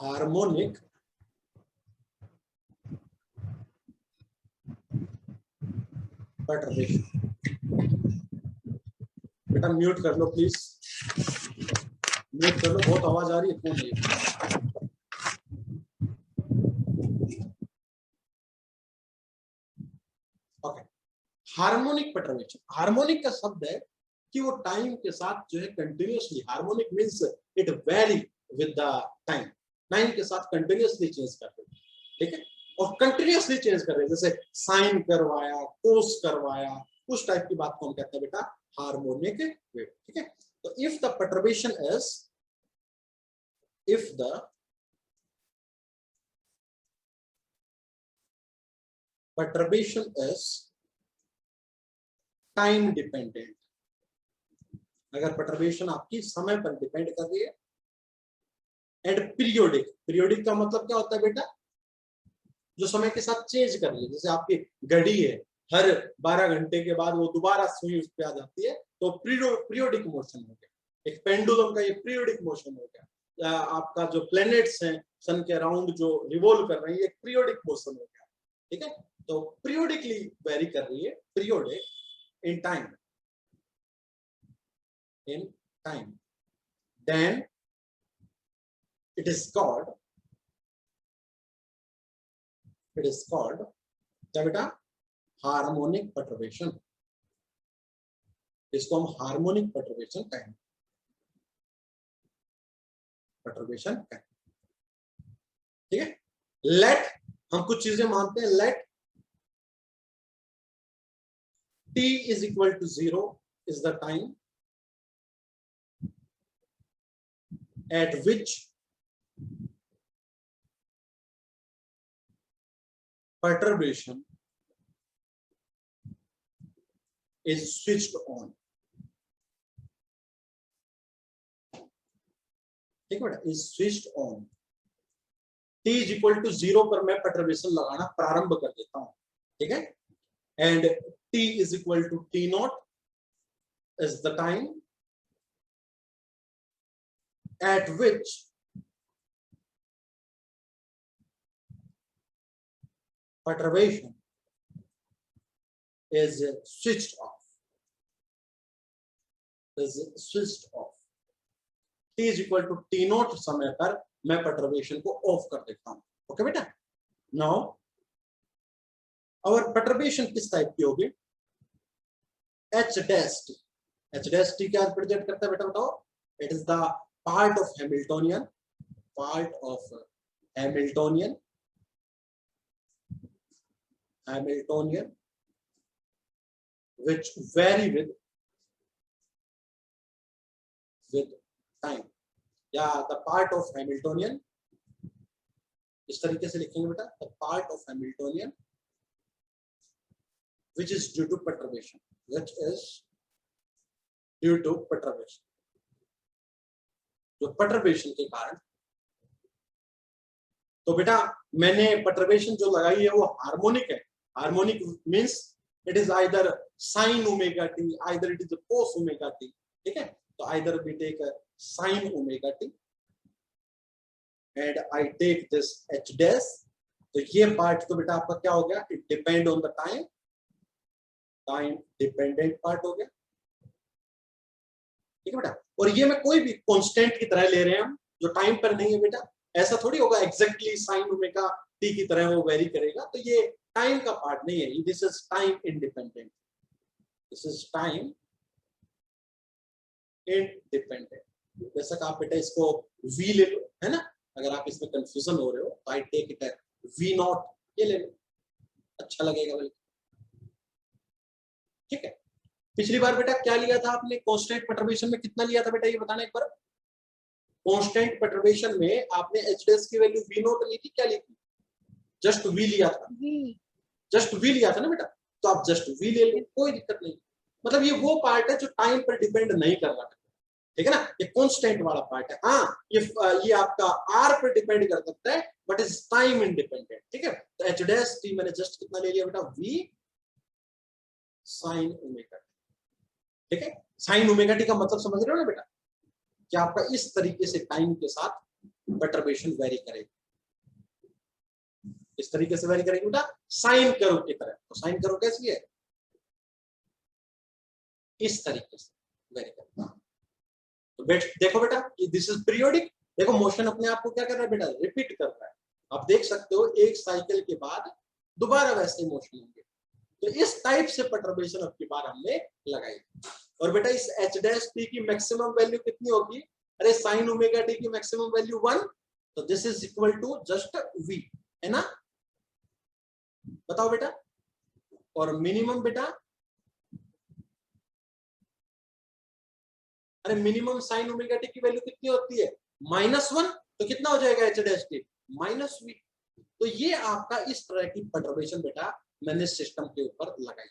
Harmonic perturbation. बेटा mute कर लो please, mute कर लो, बहुत आवाज आ रही है फोन में। ओके, हार्मोनिक परटर्बेशन, हार्मोनिक का शब्द है कि वो टाइम के साथ जो है continuously, harmonic means it very with the time, time के साथ कंटिन्यूअसली चेंज करते हैं, ठीक है, और कंटिन्यूअसली चेंज कर रहे हैं, जैसे साइन करवाया, कोस करवाया, उस टाइप की बात को हम कहते हैं बेटा हार्मोनिक वेव, ठीक है। तो if the perturbation is, if the perturbation is time dependent, अगर परटर्बेशन आपकी समय पर डिपेंड कर रही है, एंड पीरियोडिक, पीरियोडिक का मतलब क्या होता है बेटा, जो समय के साथ चेंज कर रही है, जैसे आपकी घड़ी है, हर 12 घंटे के बाद वो दोबारा सुई उस पे आ जाती है, तो पीरियोडिक मोशन हो गया, एक पेंडुलम का ये पीरियोडिक मोशन हो गया। आपका जो प्लैनेट्स हैं सन के अराउंड जो रिवॉल्व कर रहे हैं, ये पीरियोडिक मोशन हो गया, ठीक है। तो पीरियोडिकली वेरी कर रही है, periodic in time, in time, then it is called क्या बेटा, हार्मोनिक परटर्बेशन, इसको हम हार्मोनिक परटर्बेशन कहेंगे, परटर्बेशन कहेंगे, ठीक है। लेट, हम कुछ चीजें मानते हैं, late t is equal to 0 is the time at which perturbation is switched on, ठीक है बेटा, is switched on, t is equal to 0 पर मैं perturbation लगाना प्रारंभ कर देता हूं, ठीक है, and t is equal to t naught is the time at which perturbation is switched off, is switched off, t is equal to t naught समय पर मैं perturbation को ऑफ कर देता हूं, ओके बेटा। नाउ और perturbation किस टाइप की होगी, h dash t, h dash t क्या रिप्रेजेंट करता है बेटा बताओ, it is the part of Hamiltonian, part of Hamiltonian, Hamiltonian which vary with time, या the part of Hamiltonian, इस तरीके से लिखेंगे बेटा, the part of Hamiltonian which is due to perturbation, which is due to perturbation, जो perturbation के कारण, तो बेटा मैंने perturbation जो लगाई है वो हार्मोनिक है, harmonic means it is either sin omega t, either it is a cos omega t, ठीक है, तो either we take a sin omega t and I take this h dash, तो ये पार्ट तो बेटा आपका क्या हो गया, it depend on the time, time dependent part हो गया, ठीक है बेटा, और ये मैं कोई भी कांस्टेंट की तरह ले रहे हैं हम, जो टाइम पर नहीं है बेटा, ऐसा थोड़ी होगा एग्जैक्टली साइन ओमेगा टी की तरह वो वेरी करेगा, तो ये टाइम का पार्ट नहीं है, this is time independent, this is time independent. बेशक आप बेटा इसको v ले लो, है ना, अगर आप इसमें कंफ्यूजन हो रहे हो तो I take it v naught, ये ले लो, अच्छा लगेगा बिल्कुल, ठीक है। पिछली बार बेटा क्या लिया था आपने कांस्टेंट परटर्बेशन में, कितना लिया था बेटा ये बताना एक बार, कांस्टेंट परटर्बेशन में आपने h डैश की वैल्यू v नॉट ली थी, क्या ली थी, जस्ट v लिया था, जस्ट v लिया था ना बेटा, तो आप जस्ट v ले लो, कोई दिक्कत नहीं, मतलब ये वो पार्ट है जो टाइम पर डिपेंड नहीं कर रहा है, ठीक है ना, ये कांस्टेंट वाला पार्ट है, हाँ ये आपका r पर डिपेंड कर सकता है बट इज टाइम इंडिपेंडेंट, ठीक है। तो h डैश t मैंने जस्ट कितना ले लिया बेटा, v साइन ओमेगा, ठीक है, साइन ओमेगा टी का मतलब समझ रहे हो ना बेटा, कि आपका इस तरीके से टाइम के साथ परटर्बेशन वेरी करेगी। इस तरीके से वेरी करेगी बेटा, साइन कर्व की तरह। तो साइन कर्व कैसी है, इस तरीके से वेरी करेगी। तो देखो बेटा, दिस इज पीरियोडिक। देखो मोशन अपने आप को क्या कर रहा है बेटा, रिपीट कर रहा है। आप देख सकते हो एक साइकिल के बाद दोबारा वैसे मोशन होंगे। तो इस टाइप से परटर्बेशन अब की बार हमने लगाई। और बेटा इस एच डैश टी की मैक्सिमम वैल्यू कितनी होगी, अरे साइन ओमेगा टी की मैक्सिमम वैल्यू 1, तो this is equal to just V, है ना। बताओ बेटा, और मिनिमम बेटा, अरे मिनिमम साइन ओमेगा टी की वैल्यू कितनी होती है, -1, तो कितना हो जाएगा एच डैश टी, -v। तो ये आपका इस तरह की परटर्बेशन बेटा मैंने सिस्टम के ऊपर लगाई।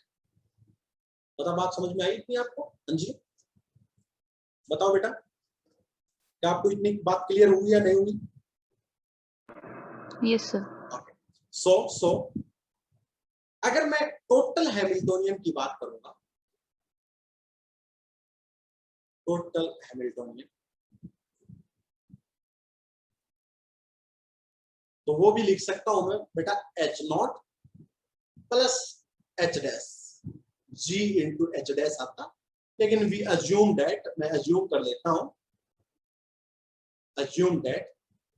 बता बात समझ में आई इतनी आपको? हाँ जी, बताओ बेटा, क्या आपको इतनी बात क्लियर हुई या नहीं हुई? Yes sir. सो अगर मैं टोटल हैमिल्टोनियन की बात करूंगा, टोटल हैमिल्टोनियन, तो वो भी लिख सकता हूं मैं बेटा H naught plus H dash G into H dash आता। लेकिन वी अज्यूम दैट, मैं अज्यूम कर लेता हूं, अज्यूम दैट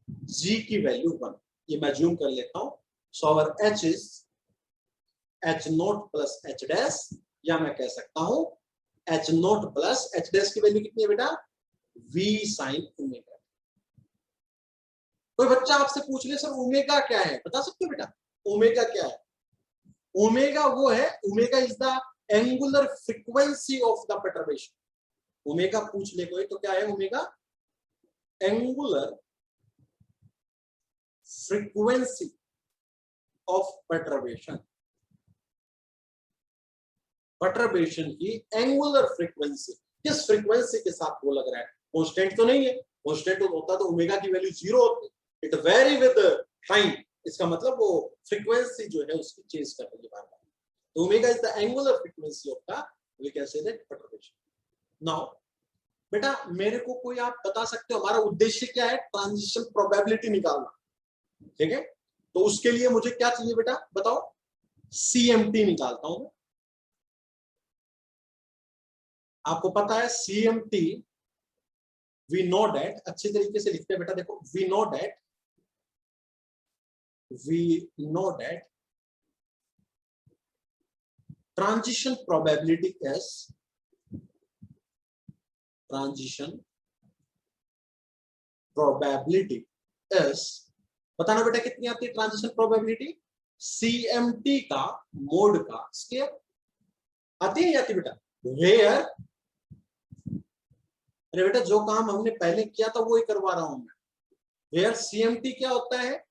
जी की वैल्यू 1, ये मैं अज्यूम कर लेता हूं। So our H is H naught plus H dash, या मैं कह सकता हूं H naught plus H dash की वैल्यू कितनी है बेटा, वी साइन ओमेगा। कोई बच्चा आपसे पूछ ले सर ओमेगा क्या है, बता सकते हो बेटा ओमेगा क्या है? ओमेगा वो है, omega is the angular frequency of the perturbation. Omega पूछ ले कोई तो क्या है omega, angular frequency of perturbation. Perturbation की एंगुलर फ्रीक्वेंसी, किस फ्रीक्वेंसी के साथ वो लग रहा है, कांस्टेंट तो नहीं है। कांस्टेंट होता तो ओमेगा की वैल्यू 0 होती, इट वेरी विद टाइम। इसका मतलब वो फ्रीक्वेंसी जो है उसकी चेंज कर रही है बार बार। तो omega is the angular frequency of the, we can say that perturbation. Now बेटा मेरे को कोई आप बता सकते हो हमारा उद्देश्य क्या है, ट्रांजिशन प्रोबेबिलिटी निकालना, ठीक है। तो उसके लिए मुझे क्या चाहिए बेटा बताओ, सीएमटी निकालता हूं। आपको पता है सीएमटी, वी नो दैट, अच्छी तरीके से लिखते हैं बेटा, देखो we know that, we know that transition probability is, transition probability is, बताना बेटा कितनी आती है ट्रांजिशन प्रोबेबिलिटी, सीएमटी का मोड का स्क्वायर। आती है आती बेटा, वेयर, अरे बेटा जो काम हमने पहले किया था वो ही करवा रहा हूं मैं। वेयर सीएमटी क्या होता है,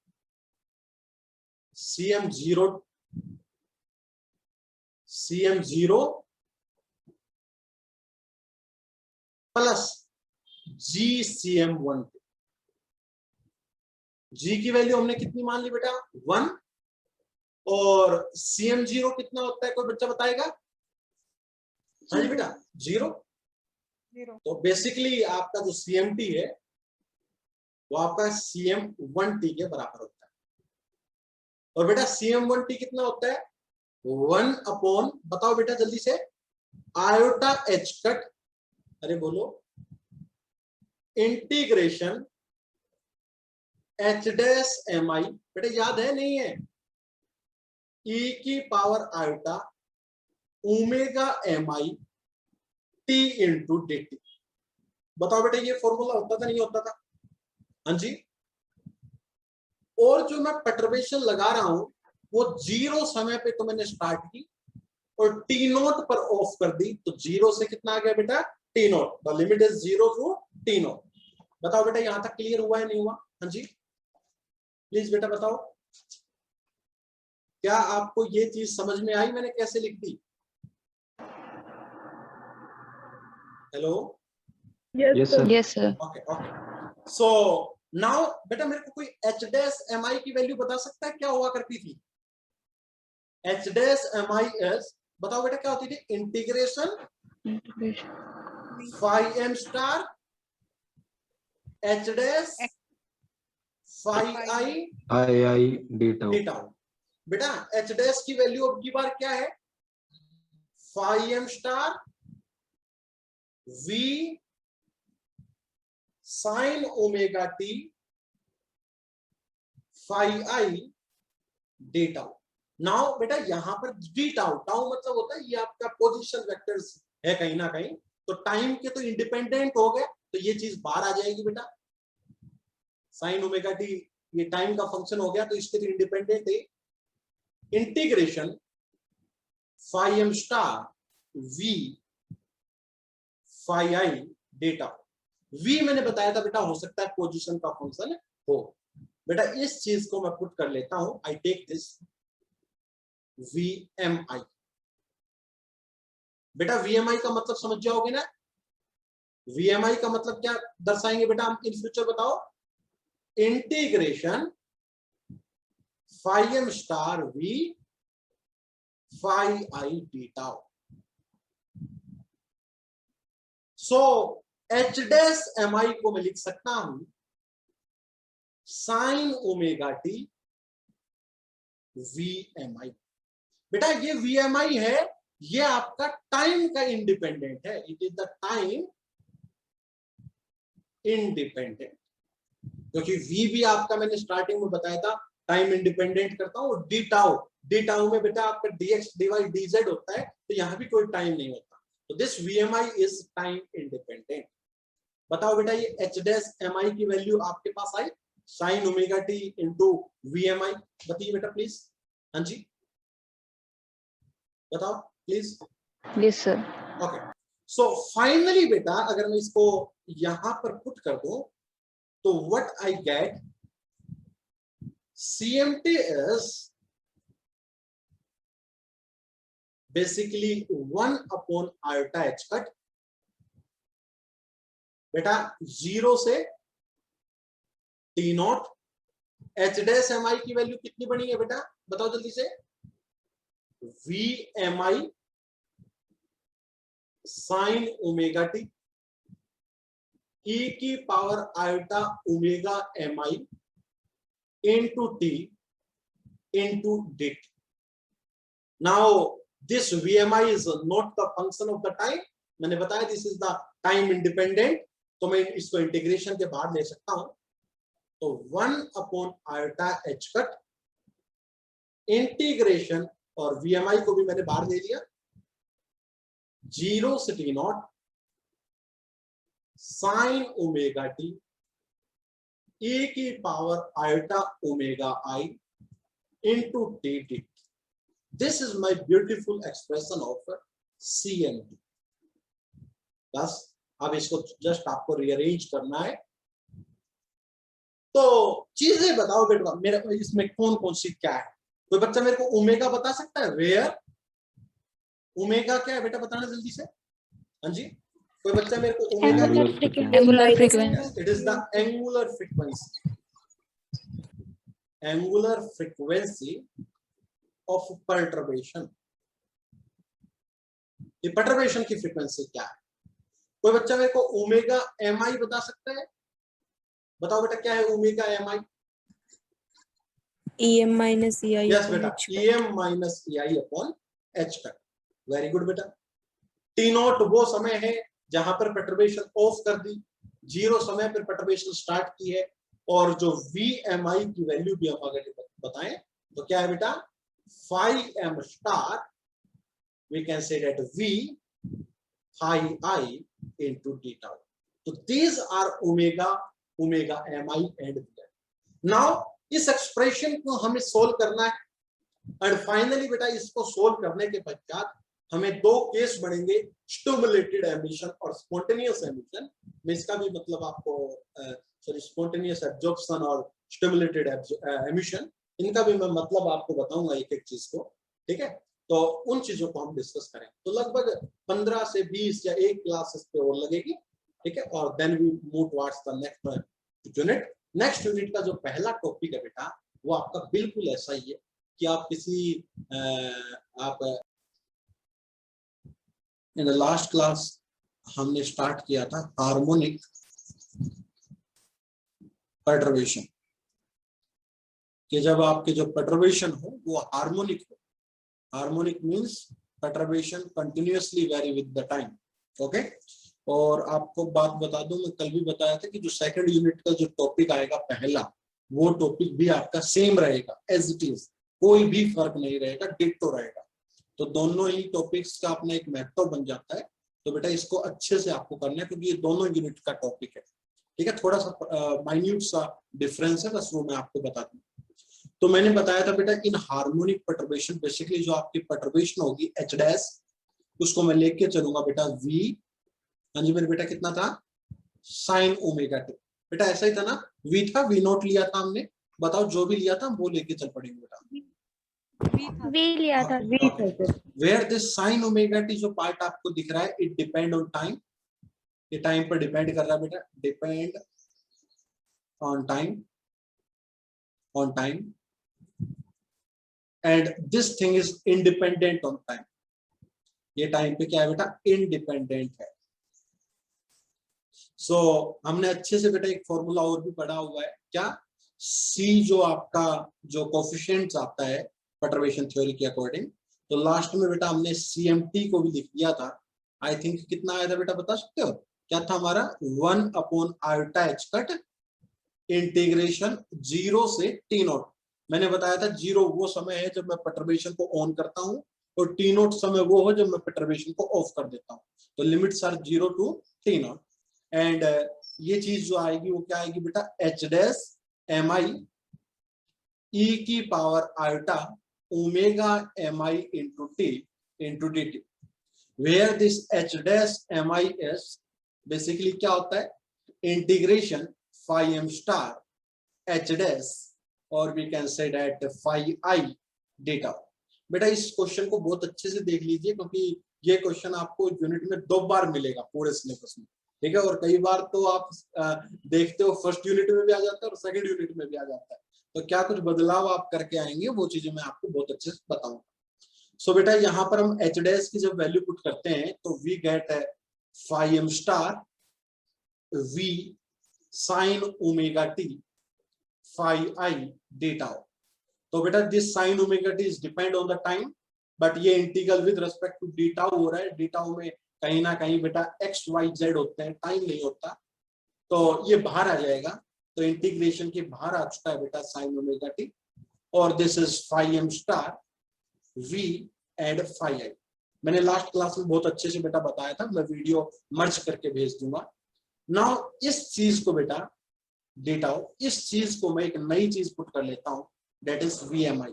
CM0, CM0 प्लस GCM1। जी की वैल्यू हमने कितनी मान ली बेटा 1, और CM0 कितना होता है, कोई बच्चा बताएगा? हाँ जी बेटा 0। तो बेसिकली आपका जो CMT है वो आपका CM1T के बराबर होता है। और बेटा CM1T कितना होता है, 1 अपॉन, बताओ बेटा जल्दी से, आयोटा एच कट, अरे बोलो, integration H dash M I, बेटा याद है नहीं है, e की power iota omega M I T into D T. बताओ बेटा ये फॉर्मूला होता था नहीं होता था? हाँ जी। और जो मैं परटर्बेशन लगा रहा हूं वो 0 समय पे तो मैंने स्टार्ट की और टी नोट पर ऑफ कर दी, तो 0 से कितना आ गया बेटा T naught, the limit is 0 to T naught. बताओ बेटा यहां तक क्लियर हुआ है नहीं हुआ? हाँ जी प्लीज बेटा बताओ, क्या आपको ये चीज समझ में आई मैंने कैसे लिख दी? Hello, yes sir. Yes sir. Okay okay. So now बेटा मेरे को कोई एच डैश एम आई की वैल्यू बता सकता है क्या हुआ करती थी? H dash M I S, बताओ बेटा क्या होती थी, integration phi M star H dash phi I D tau. बेटा एच डैश की वैल्यू अब की बार क्या है, phi M star V sine omega T phi I D tau. Now बेटा यहां पर डी टाउ, टाउ मतलब होता है ये आपका पोजीशन वेक्टर्स है कहीं ना कहीं, तो टाइम के तो इंडिपेंडेंट हो गए, तो ये चीज बाहर आ जाएगी बेटा। साइन ओमेगा टी ये टाइम का फंक्शन हो गया, तो इसके तो इंडिपेंडेंट है। Integration phi M star V phi I data. V मैंने बताया था बेटा हो सकता है पोजीशन का फंक्शन हो। बेटा इस चीज को मैं पुट कर लेता हूं, I take this V M I. बेटा वी एम आई का मतलब समझ जाओगे ना, वी एम आई का मतलब क्या दर्शाएंगे बेटा हम इन फ्यूचर, बताओ। Integration phi M star V phi I data. So H dash M I को मैं लिख सकता हूं sine omega T V M I. बेटा ये वी एम आई है, ये आपका टाइम का इंडिपेंडेंट है, it is the time independent, क्योंकि वी भी आपका मैंने स्टार्टिंग में बताया था टाइम इंडिपेंडेंट करता हूं। डी टाउ, डी टाउ में बेटा आपका dx dy dz होता है, तो यहां भी कोई टाइम नहीं होता, तो this VMI is time independent. बताओ बेटा ये एच डैश एम आई की वैल्यू आपके पास I sine omega T into VMI, बताइए बेटा प्लीज। हाँ जी बताओ please. Yes sir. Okay, so finally बेटा अगर मैं इसको यहां पर पुट कर दूं तो what I get, CMT is basically 1 upon iota h cut। बेटा 0 से T naught, H dash M I की वैल्यू कितनी बनी है बेटा बताओ जल्दी से, V M I sine omega T E की power iota omega M I into t into dt। Now this VMI is not the function of the time, मैंने बताया this is the time independent, तो मैं इसको integration के बाहर ले सकता हूं, तो 1 upon iota h cut integration, और VMI को भी मैंने बाहर ले लिया, 0 से t not sine omega T e की power iota omega I into t dt। This is my beautiful expression of CMT। बस अब इसको जस्ट आपको रीअरेंज करना है, तो चीजें बताओ बेटा मेरे इसमें कौन कौन सी क्या है। कोई बच्चा मेरे को ओमेगा बता सकता है, वेयर ओमेगा क्या है बेटा बताना जल्दी से। हाँ जी कोई बच्चा मेरे को omega, angular frequency. It is the angular frequency, angular frequency of perturbation. ये परटर्बेशन की फ्रीक्वेंसी क्या है, कोई बच्चा मेरे को ओमेगा एम आई बता सकता है, बताओ बेटा क्या है ओमेगा एम आई। EM minus EI yes upon बेटा H cut। EM minus EI upon H cut. Very good बेटा। टी नॉट वो समय है जहां पर परटर्बेशन ऑफ कर दी, 0 समय पर परटर्बेशन स्टार्ट की है, और जो VMI की वैल्यू भी हम अगर बताएं तो क्या है बेटा, phi M star V can say that V phi I into d tau. तो these are omega, omega M I and V। Now इस एक्सप्रेशन को हमें सोल्व करना है, और फाइनली बेटा इसको सोल्व करने के पश्चात हमें दो केस बढ़ेंगे, स्टिमुलेटेड एमिशन और स्पॉन्टेनियस एमिशन। मैं इसका भी मतलब आपको सॉरी स्पॉन्टेनियस एब्जॉर्प्शन और स्टिमुलेटेड एमिशन, इनका भी मैं मतलब आपको बताऊंगा एक एक चीज को, ठीक है। तो उन चीजों को हम डिस्कस करें, तो लगभग 15 से 20 या 1 क्लास इस पे और लगेगी, ठीक है। और then we move towards the next unit. Next unit का जो पहला टॉपिक है बेटा वो आपका बिल्कुल ऐसा ही है कि आप किसी आप इन द लास्ट क्लास हमने स्टार्ट किया था हार्मोनिक परटर्बेशन, कि जब आपके जो परटर्बेशन हो वो हार्मोनिक हो। Harmonic means perturbation continuously very with the time. Okay, और आपको बात बता दूं, मैं कल भी बताया था कि जो सेकंड यूनिट का जो टॉपिक आएगा पहला, वो टॉपिक भी आपका सेम रहेगा एज इट इज, कोई भी फर्क नहीं रहेगा, डिट्टो रहेगा। तो दोनों ही टॉपिक्स का अपना एक महत्व बन जाता है। तो बेटा इसको अच्छे से आपको करना है क्योंकि ये दोनों यूनिट का टॉपिक है। ठीक है, थोड़ा सा माइन्यूट सा डिफरेंस है, बस वो मैं आपको बता दूं। तो मैंने बताया था बेटा इन हार्मोनिक परटर्बेशन, बेसिकली जो आपकी परटर्बेशन होगी एच डैश, उसको मैं लेके चलूंगा बेटा वी, हाँ जी मेरे बेटा कितना था, साइन ओमेगा टी। बेटा ऐसा ही था ना, वी था, वी नोट लिया था हमने, बताओ जो भी लिया था हम वो लेके चल पड़ेंगे बेटा। वी लिया था। Where this sine omega T जो पार्ट आपको दिख रहा है, इट डिपेंड ऑन टाइम, ये टाइम पर डिपेंड कर रहा है बेटा, depend on time, on time, and this thing is independent on time. ये टाइम पे क्या है बेटा, इंडिपेंडेंट है। सो हमने अच्छे से बेटा एक फॉर्मूला और भी पढ़ा हुआ है, क्या, सी जो आपका जो कोफिशिएंट्स आता है परटर्बेशन थ्योरी के अकॉर्डिंग, तो लास्ट में बेटा हमने सीएमटी को भी लिख दिया था। आई थिंक कितना आया था बेटा, बता सकते हो क्या था हमारा, 1/i कट इंटीग्रेशन 0 से टी नोट। मैंने बताया था 0 वो समय है जब मैं परटर्बेशन को ऑन करता हूं, और टी नोट समय वो हो जब मैं परटर्बेशन को ऑफ कर देता हूं। तो limits are 0 to T naught. And ये चीज जो आएगी वो क्या आएगी बेटा, H dash M I E की power iota omega M I into D T, where this H dash M I is basically क्या होता है, integration phi M star H dash, और we can say that phi I data. बेटा इस question को बहुत अच्छे से देख लीजिए क्योंकि ये क्वेश्चन आपको यूनिट में 2 बार मिलेगा पूरे सिलेबस में। ठीक है, और कई बार तो आप देखते हो फर्स्ट यूनिट में भी आ जाता है और सेकंड यूनिट में भी आ जाता है, तो क्या कुछ बदलाव आप करके आएंगे वो चीजें मैं आपको बहुत अच्छे से बताऊंगा। सो बेटा यहाँ पर हम एच डैश की जब वैल्यू पुट करते हैं तो we get phi M star V sine omega T phi I data. तो बेटा this sine omega T is depend on the time, but ये integral with respect to d tau हो रहा है। डी टाउ में कहीं ना कहीं बेटा एक्स वाई जेड होते हैं, टाइम नहीं होता, तो ये बाहर आ जाएगा। तो इंटीग्रेशन के बाहर आ चुका है बेटा साइन ओमेगा टी, और this is phi M star V and phi I. मैंने लास्ट क्लास में बहुत अच्छे से बेटा बताया था, मैं वीडियो मर्ज करके भेज दूंगा। नाउ इस चीज को बेटा डेटा, इस चीज को मैं एक नई चीज पुट कर लेता हूं, दैट इज वीएमआई।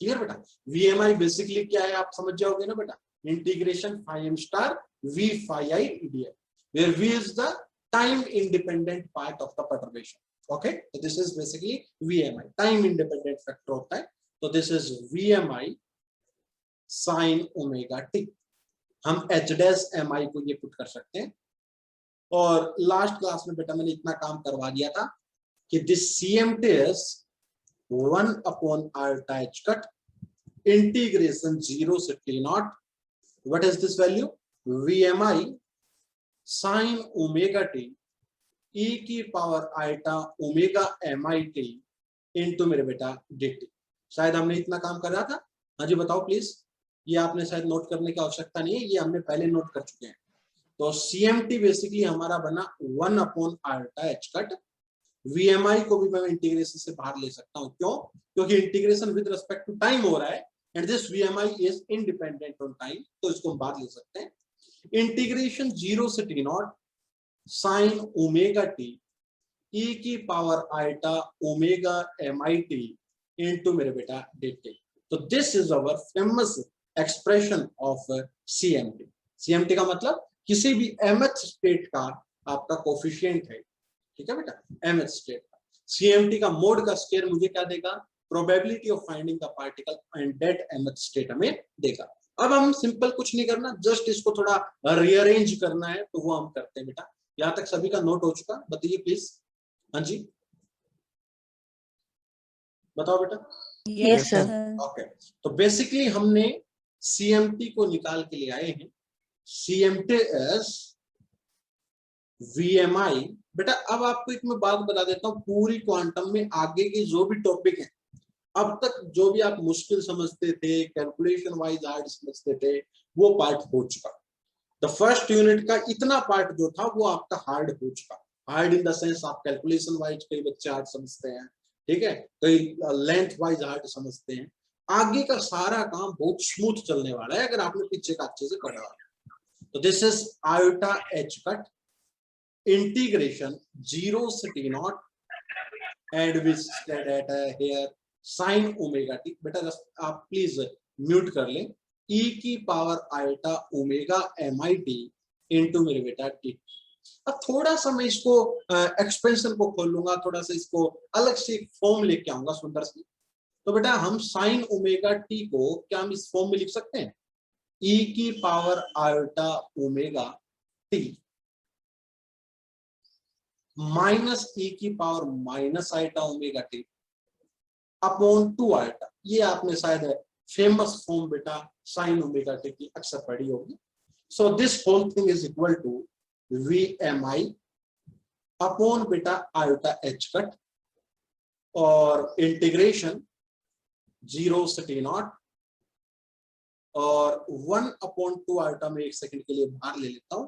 क्लियर बेटा, वीएमआई बेसिकली क्या है आप समझ जाओगे ना बेटा, integration phi M star V phi I EDF, where V is the time independent part of the perturbation. Okay, तो this is basically VMI, time independent factor होता है। तो this is VMI sine omega T. हम H dash M I को ये put कर सकते हैं। और लास्ट क्लास में बेटा मैंने इतना काम करवा दिया था कि this CMT is 1/r cut integration 0 से T naught, what is this value, VMI sine omega T E की power iota omega M I T into मेरे बेटा dt। शायद हमने इतना काम कर रहा था, हाँ जी बताओ प्लीज। ये आपने शायद नोट करने की आवश्यकता नहीं है, ये हमने पहले नोट कर चुके हैं। तो CMT बेसिकली हमारा बना 1/r कट। VMI को भी मैं इंटीग्रेशन से बाहर ले सकता हूं, क्यों, क्योंकि integration with respect to time हो रहा है and this VMI is independent on time, तो इसको हम बाहर ले सकते हैं। इंटीग्रेशन 0 से T naught sine omega T E की power iota omega M I T into मेरे बेटा dt। तो this is our famous expression of CMT। CMT का मतलब किसी भी mth स्टेट का आपका कोफिशिएंट है, ठीक है बेटा, mth स्टेट का। CMT का मोड का स्क्वायर मुझे क्या देगा, probability of finding the particle in that mth state हमें देगा। अब हम सिंपल कुछ नहीं करना, जस्ट इसको थोड़ा रीअरेंज करना है, तो वो हम करते हैं बेटा। यहां तक सभी का नोट हो चुका, बताइए प्लीज। हाँ जी बताओ बेटा। Yes sir. ओके, तो बेसिकली हमने CMT को निकाल के ले आए हैं। CMT is VMI बेटा अब आपको एक मैं बात बता देता हूँ, पूरी क्वांटम में आगे के जो भी टॉपिक है, अब तक जो भी आप मुश्किल समझते थे, कैलकुलेशन वाइज हार्ड समझते थे, वो पार्ट हो चुका। द फर्स्ट यूनिट का इतना पार्ट जो था वो आपका हार्ड हो चुका। हार्ड इन द सेंस आप कैलकुलेशन वाइज कई बच्चे हार्ड समझते हैं, ठीक है, कई लेंथ वाइज हार्ड समझते हैं। आगे का सारा काम बहुत स्मूथ चलने वाला है अगर आपने पीछे का अच्छे से पढ़ा हो। तो this is iota H cut integration 0 से t naught and we stayed at here sin omega T. बेटा आप प्लीज म्यूट कर लें। e की power iota omega MIT into मेरे बेटा टी। अब थोड़ा सा मैं इसको एक्सपेंशन को खोल लूंगा, थोड़ा सा इसको अलग से एक फॉर्म लेके आऊंगा सुंदर सी। तो बेटा हम sin ओमेगा टी को क्या हम इस फॉर्म में लिख सकते हैं, e की power iota omega T minus e की power minus iota omega T upon 2 iota. ये आपने शायद फेमस फॉर्म बेटा sin ओमेगा टी की अक्सर पढ़ी होगी। So this whole thing is equal to VMI upon बेटा आयोटा एच कट और इंटीग्रेशन 0 से t नॉट और 1 अपॉन 2 आयोटा में एक सेकंड के लिए बाहर ले लेता हूं।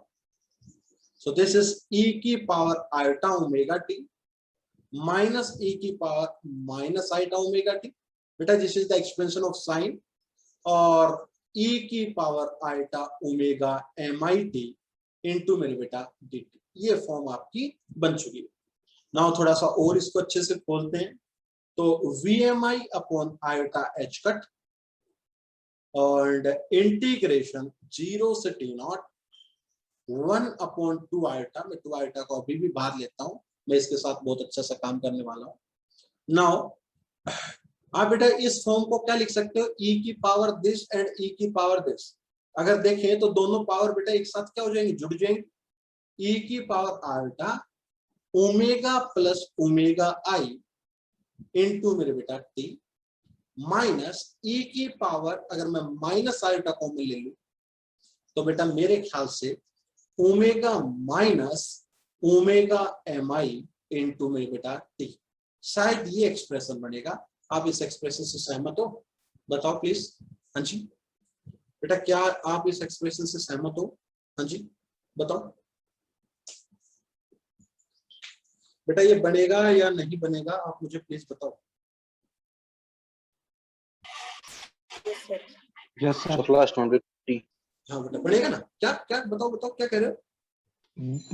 सो दिस इज e की power iota omega T minus e की power minus iota omega T. बेटा this is the expansion of sine और e की power iota omega MIT into मेरे बेटा dt। ये फॉर्म आपकी बन चुकी है। नाउ थोड़ा सा और इसको अच्छे से खोलते हैं। तो VMI upon iota H cut और इंटीग्रेशन 0 से t नॉट 1 अपॉन 2 आयोटा। मैं 2 आयोटा को अभी भी बाहर लेता हूं, मैं इसके साथ बहुत अच्छा सा काम करने वाला हूं। नाउ आप बेटा इस फॉर्म को क्या लिख सकते हो, e की पावर दिस एंड e की पावर दिस। अगर देखें तो दोनों पावर बेटा एक साथ क्या हो जाएंगे, जुड़ जाएंगे। e की power iota omega plus omega आई इनटू मेरे बेटा t माइनस e की पावर, अगर मैं माइनस आयोटा कॉमन ले लूं तो बेटा मेरे ख्याल से omega minus omega MI into मेरे बेटा t। शायद ये एक्सप्रेशन बनेगा। आप इस एक्सप्रेशन से सहमत हो, बताओ प्लीज। हाँ जी बेटा, क्या आप इस एक्सप्रेशन से सहमत हो? हाँ जी बताओ बेटा, ये बनेगा या नहीं बनेगा, आप मुझे प्लीज बताओ। Yes sir. Last one T. हाँ बेटा बनेगा ना, क्या क्या बताओ बताओ क्या कह रहे हो?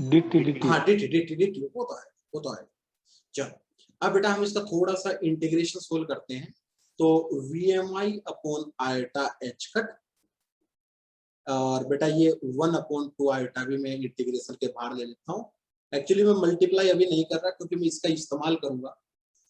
dt हाँ dt वो तो है, वो तो है। चलो अब बेटा हम इसका थोड़ा सा इंटीग्रेशन सोल्व करते हैं। तो VMI upon iota H cut और बेटा ये 1 अपॉन 2 आयोटा भी मैं इंटीग्रेशन के बाहर ले लेता हूँ। एक्चुअली मैं मल्टीप्लाई अभी नहीं कर रहा क्योंकि मैं इसका इस्तेमाल करूंगा।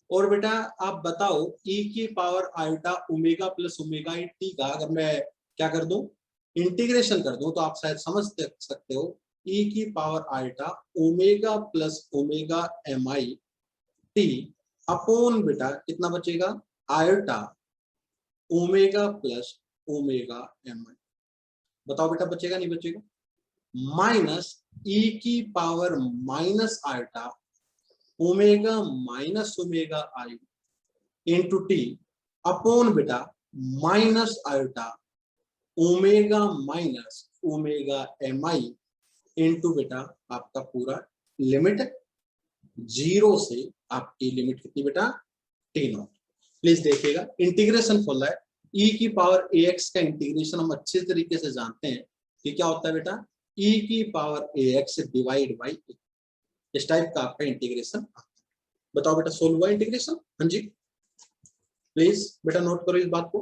और बेटा आप बताओ e की power iota omega plus omega T का अगर मैं क्या कर दूं, इंटीग्रेशन कर दूं, तो आप शायद समझ सकते हो e की power iota omega plus omega MI T upon बेटा कितना बचेगा, iota omega plus omega MI। बताओ बेटा बचेगा नहीं बचेगा, माइनस e की power minus iota omega minus omega I into T upon बेटा minus iota omega minus omega MI into बेटा आपका पूरा लिमिट 0 से आपकी लिमिट कितनी बेटा t नॉट। प्लीज देखिएगा इंटीग्रेशन खोला है। e की पावर ax का इंटीग्रेशन हम अच्छे तरीके से जानते हैं कि क्या होता है बेटा, e की power ax divide by a। इस टाइप का आपका इंटीग्रेशन। बताओ बेटा सोल्व हुआ इंटीग्रेशन? हाँ जी प्लीज बेटा नोट करो इस बात को,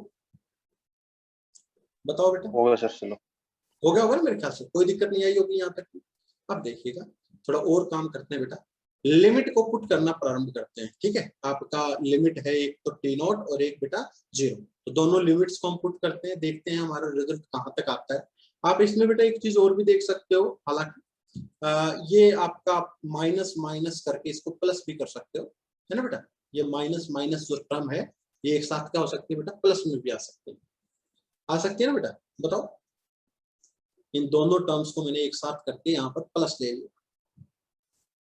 बताओ बेटा। हो गया सर, चलो हो गया होगा ना मेरे ख्याल से, कोई दिक्कत नहीं आई होगी यहाँ तक। अब देखिएगा थोड़ा और काम करते हैं बेटा, लिमिट को पुट करना प्रारंभ करते हैं। ठीक है, आपका लिमिट है एक तो t नॉट और एक बेटा 0। तो दोनों लिमिट्स को हम पुट करते हैं, देखते हैं हमारा रिजल्ट कहाँ तक आता है। आप इसमें बेटा एक चीज और भी देख सकते हो, हालांकि ये आपका माइनस माइनस करके इसको प्लस भी कर सकते हो, है ना बेटा। ये माइनस माइनस जो टर्म है ये एक साथ क्या हो सकती है बेटा, प्लस में भी आ सकते हैं, आ सकती है ना बेटा। बताओ इन दोनों टर्म्स को मैंने एक साथ करके यहाँ पर प्लस ले लिया।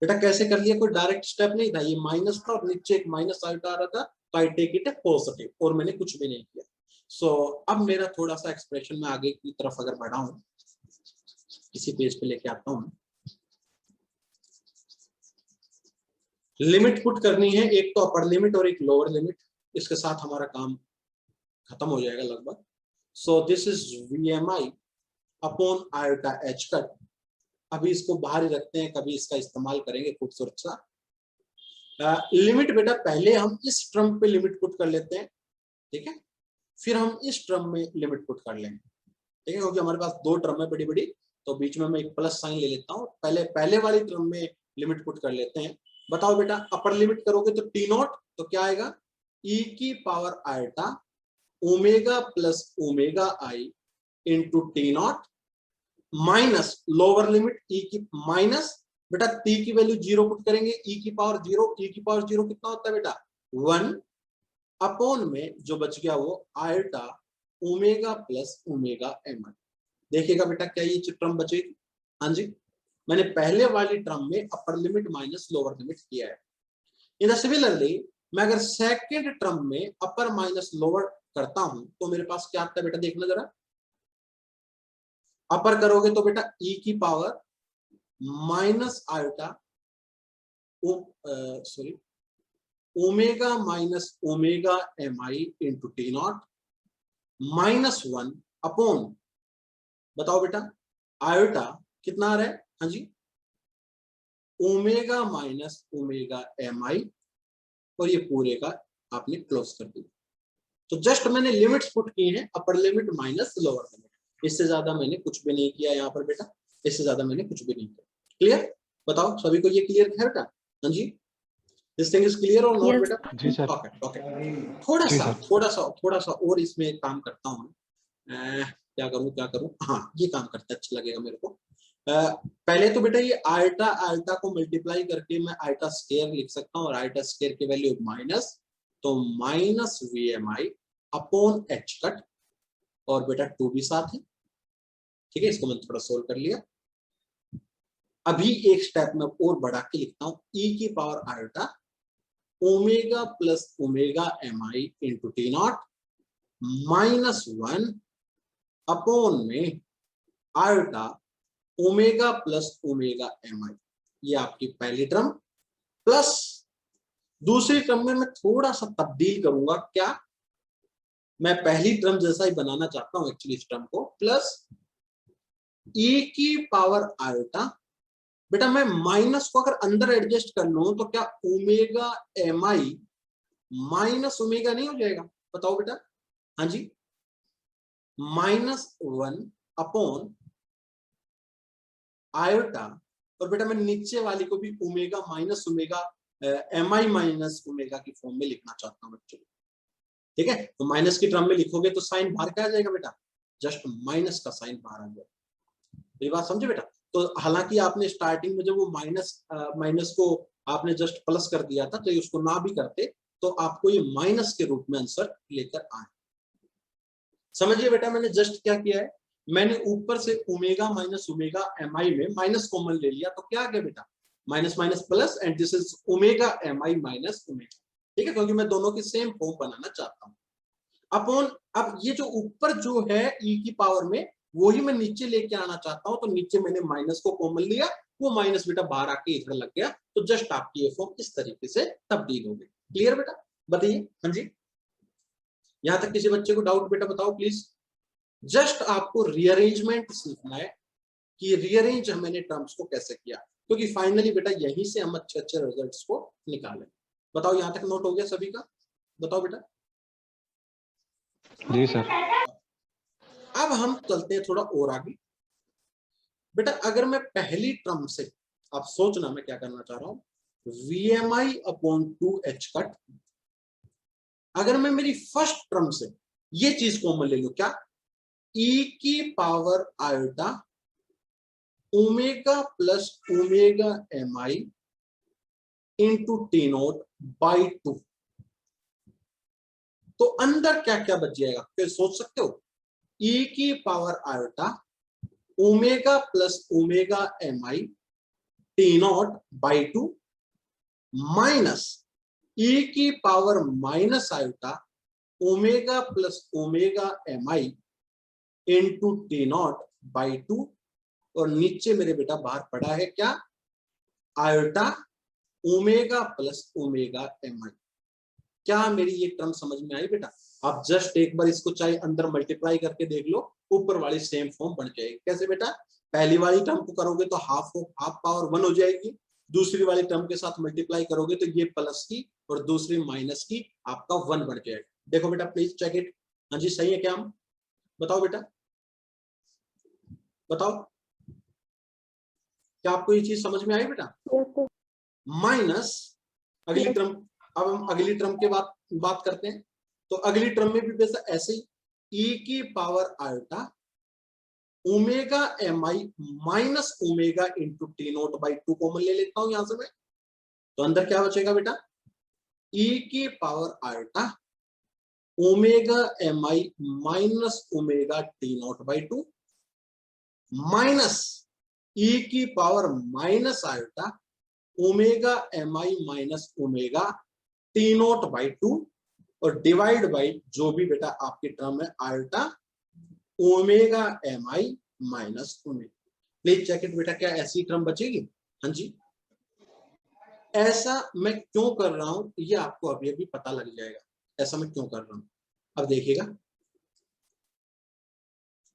बेटा कैसे कर लिया, कोई डायरेक्ट स्टेप नहीं था, ये माइनस था और नीचे एक माइनस आइटा आ रहा था, तो I take it a positive और मैंने कुछ भी नहीं किया। सो अब मेरा थोड़ा सा एक्सप्रेशन में आगे की तरफ अगर बढ़ाऊं, किसी पेज पे लेके आता हूं, लिमिट पुट करनी है, एक तो अपर लिमिट और एक लोअर लिमिट, इसके साथ हमारा काम खत्म हो जाएगा लगभग। सो this is VMI upon iota H cut. अभी इसको बाहर ही रखते हैं, कभी इसका इस्तेमाल करेंगे खूबसूरत सा। लिमिट बेटा पहले हम इस टर्म पे लिमिट पुट कर लेते हैं, ठीक है, फिर हम इस टर्म में लिमिट पुट कर लेंगे, ठीक है, क्योंकि हमारे पास दो टर्म है बड़ी बड़ी, तो बीच में मैं एक प्लस साइन ले लेता हूँ, पहले वाली टर्म में लिमिट पुट कर लेते हैं। बताओ बेटा, अपर लिमिट करोगे तो टी नॉट, तो क्या आएगा, ई की power iota omega plus omega I into T naught, minus lower limit E की माइनस, बेटा टी की वैल्यू 0 पुट करेंगे, ई की पावर 0, ई की पावर 0 कितना होता है बेटा 1, अपॉन में जो बच गया वो iota omega plus omega M I. देखिएगा बेटा क्या ये टर्म बचेगी, हाँ जी, मैंने पहले वाली टर्म में upper limit minus lower limit किया है। इन सिमिलरली मैं अगर सेकेंड टर्म में अपर माइनस लोअर करता हूं तो मेरे पास क्या आता है बेटा, देखना जरा, अपर करोगे तो बेटा ई की power minus iota sorry omega minus omega M I into T naught minus 1 upon, बताओ बेटा आयोटा कितना आ रहा है, हाँ जी, omega minus omega M I, और ये पूरे का आपने क्लोज कर दिया। तो जस्ट मैंने लिमिट्स पुट की हैं, upper limit minus lower limit, इससे ज्यादा मैंने कुछ भी नहीं किया यहाँ पर बेटा, इससे ज्यादा मैंने कुछ भी नहीं किया। क्लियर, बताओ सभी को ये क्लियर है बेटा, हाँ जी, दिस थिंग इज क्लियर और नॉट बेटा? जी सर। ओके ओके, थोड़ा सा और इसमें काम करता हूँ, क्या करूँ, हाँ ये काम करते अच्छा लगेगा मेरे को। पहले तो बेटा ये आयटा को मल्टीप्लाई करके मैं आयटा स्क्वायर लिख सकता हूँ, और आयटा स्क्वायर की वैल्यू माइनस, तो minus VMI upon H cut, और बेटा 2 भी साथ है, ठीक है, इसको मैंने थोड़ा सोल्व कर लिया। अभी एक स्टेप में और बढ़ा के लिखता हूँ, ई की power iota omega plus omega M I into T naught minus 1 upon में iota omega plus omega M I, ये आपकी पहली टर्म, प्लस दूसरी टर्म में मैं थोड़ा सा तब्दील करूंगा, क्या, मैं पहली टर्म जैसा ही बनाना चाहता हूं एक्चुअली इस टर्म को, प्लस ई की पावर आयोटा, बेटा मैं माइनस को अगर अंदर एडजस्ट कर लूं तो क्या omega M I minus omega नहीं हो जाएगा, बताओ बेटा, हाँ जी, -1 अपॉन आयोटा, और बेटा मैं नीचे वाली को भी omega minus omega M I minus omega की फॉर्म में लिखना चाहता हूँ एक्चुअली, ठीक है, तो माइनस की टर्म में लिखोगे तो साइन बाहर क्या आ जाएगा बेटा, जस्ट माइनस का साइन बाहर आ जाएगा, ये बात समझे बेटा। तो हालांकि आपने स्टार्टिंग में जब वो माइनस को आपने जस्ट प्लस कर दिया था, तो उसको ना भी करते तो आपको ये माइनस के रूप में आंसर लेकर आए। समझिए बेटा मैंने जस्ट क्या किया है, मैंने ऊपर से ओमेगा माइनस ओमेगा एम आई में माइनस कॉमन ले लिया, तो क्या आ गया बेटा, minus minus plus, and this is omega M I minus omega, ठीक है, क्योंकि मैं दोनों की सेम फॉर्म बनाना चाहता हूं। अपॉन, अब ये जो ऊपर जो है ई की पावर में, वही मैं नीचे लेके आना चाहता हूं, तो नीचे मैंने माइनस को कॉमन लिया, वो माइनस बेटा बाहर आके इधर लग गया, तो जस्ट आपकी ये फॉर्म इस तरीके से तब्दील हो गई। क्लियर बेटा, बताइए, हाँ जी, यहां तक किसी बच्चे को डाउट बेटा बताओ प्लीज। जस्ट आपको रीअरेंजमेंट सीखना है कि रीअरेंज मैंने टर्म्स को कैसे किया, क्योंकि फाइनली बेटा यहीं से हम अच्छे अच्छे रिजल्ट्स को निकालें। बताओ यहां तक नोट हो गया सभी का, बताओ बेटा। जी सर। अब हम चलते हैं थोड़ा और आगे बेटा, अगर मैं पहली टर्म से, आप सोचना मैं क्या करना चाह रहा हूं, VMI अपॉन 2H कट, अगर मैं मेरी फर्स्ट टर्म से ये चीज कॉमन ले लू, क्या, ई की power iota omega plus omega M I into T naught by 2, तो अंदर क्या क्या बच जाएगा, फिर सोच सकते हो, ई की power iota omega plus omega M I T0/2 minus e की power minus iota omega plus omega mi into T0/2, और नीचे मेरे बेटा बाहर पड़ा है क्या, iota omega plus omega mi। क्या मेरी ये टर्म समझ में आई बेटा? आप जस्ट एक बार इसको चाहे अंदर मल्टीप्लाई करके देख लो, ऊपर वाली सेम फॉर्म बन जाएगी। कैसे बेटा? पहली वाली टर्म को करोगे तो हाफ पावर 1 हो जाएगी, दूसरी वाली टर्म के साथ मल्टीप्लाई करोगे तो ये प्लस की और दूसरी माइनस की आपका 1 बन जाएगा। देखो बेटा प्लीज चेक इट। हाँ जी सही है क्या? हम बताओ बेटा, बताओ क्या आपको ये चीज समझ में आई बेटा? माइनस अगली टर्म, अब हम अगली टर्म के बात करते हैं। तो अगली टर्म में भी वैसा ऐसे ही e की power iota omega mi minus omega into T0/2 common ले लेता हूं यहां से मैं, तो अंदर क्या बचेगा बेटा, e की power iota omega mi minus omega T0/2 minus e की power minus iota omega mi minus omega T0/2 और डिवाइड बाई जो भी बेटा आपकी टर्म है iota omega mi minus omega. Please check it बेटा, क्या ऐसी टर्म बचेगी? हाँ जी। ऐसा मैं क्यों कर रहा हूं ये आपको अभी अभी पता लग जाएगा, ऐसा मैं क्यों कर रहा हूं। अब देखिएगा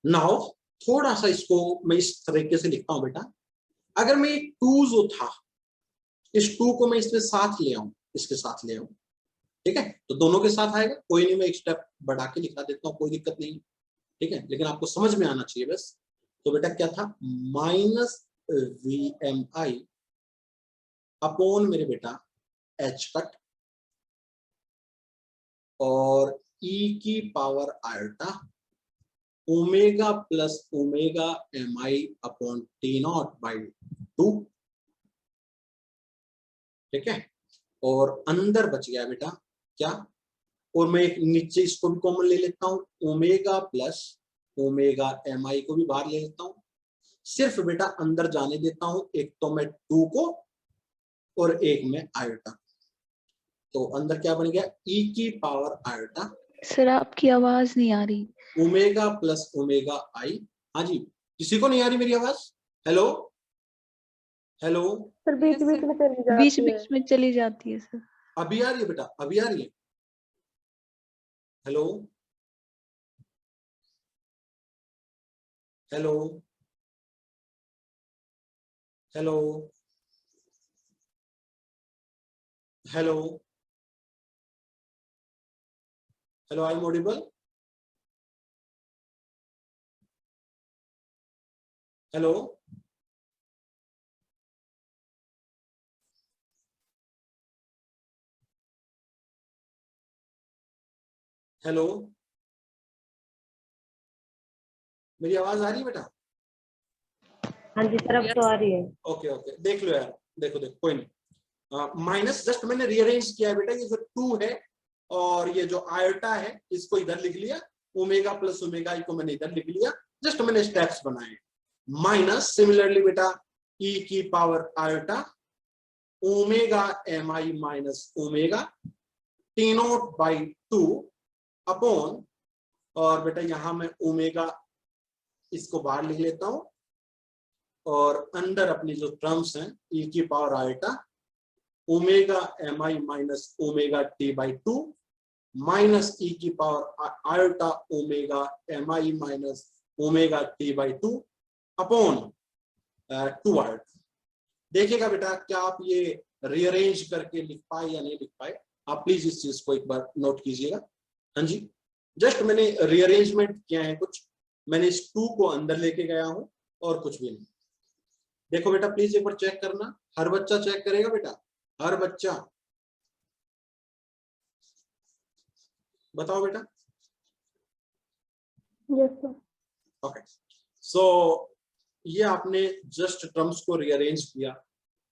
नाउ, थोड़ा सा इसको मैं इस तरीके से लिखता हूं बेटा। अगर मैं एक 2 जो था, इस 2 को मैं इसके साथ ले आऊं, इसके साथ ले आऊं, ठीक है, तो दोनों के साथ आएगा, कोई नहीं, मैं एक स्टेप बढ़ा के लिखा देता हूँ, कोई दिक्कत नहीं, ठीक है, लेकिन आपको समझ में आना चाहिए बस। तो बेटा क्या था, माइनस VMI अपॉन मेरे बेटा H कट और e की power iota omega plus omega mi upon T0/2, ठीक है, और अंदर बच गया बेटा क्या, और मैं एक नीचे इसको भी कॉमन ले लेता हूं, ओमेगा प्लस ओमेगा mi को भी बाहर ले लेता हूं, सिर्फ बेटा अंदर जाने देता हूं, एक तो मैं 2 को और एक में आयोटा, तो अंदर क्या बन गया, e की पावर आयोटा सर आपकी आवाज नहीं आ रही। Omega plus omega i। हाँ जी, किसी को नहीं आ रही मेरी आवाज? हेलो हेलो, सर बीच बीच में चली जाती बीच है। बीच में चली जाती है सर। अभी आ रही है बेटा, अभी आ रही है? Hello hello hello hello hello, I am audible? Hello hello, मेरी आवाज आ रही है बेटा? हाँ जी सर अब तो आ रही है। ओके ओके, देख लो यार, देखो देखो, कोई नहीं, माइनस जस्ट मैंने रीअरेंज किया है बेटा, ये जो 2 है और ये जो आयोटा है इसको इधर लिख लिया, ओमेगा प्लस ओमेगा को मैंने इधर लिख लिया, जस्ट मैंने स्टेप्स बनाए। माइनस सिमिलरली बेटा e की power iota omega mi minus omega T0/2 upon, और बेटा यहां मैं ओमेगा इसको बाहर लिख लेता हूं, और अंदर अपनी जो टर्म्स हैं e की power iota omega mi minus omega T/2 minus e की power iota omega mi minus omega T/2 upon 2 iota. देखिएगा बेटा क्या आप ये रीअरेंज करके लिख पाए या नहीं लिख पाए, आप प्लीज इस चीज को एक बार नोट कीजिएगा। हाँ जी, जस्ट मैंने रीअरेंजमेंट किया है कुछ, मैंने इस 2 को अंदर लेके गया हूं और कुछ भी नहीं। देखो बेटा प्लीज एक बार चेक करना, हर बच्चा चेक करेगा बेटा, हर बच्चा बताओ बेटा। Yes sir. ओके, सो ये आपने जस्ट टर्म्स को रीअरेंज किया।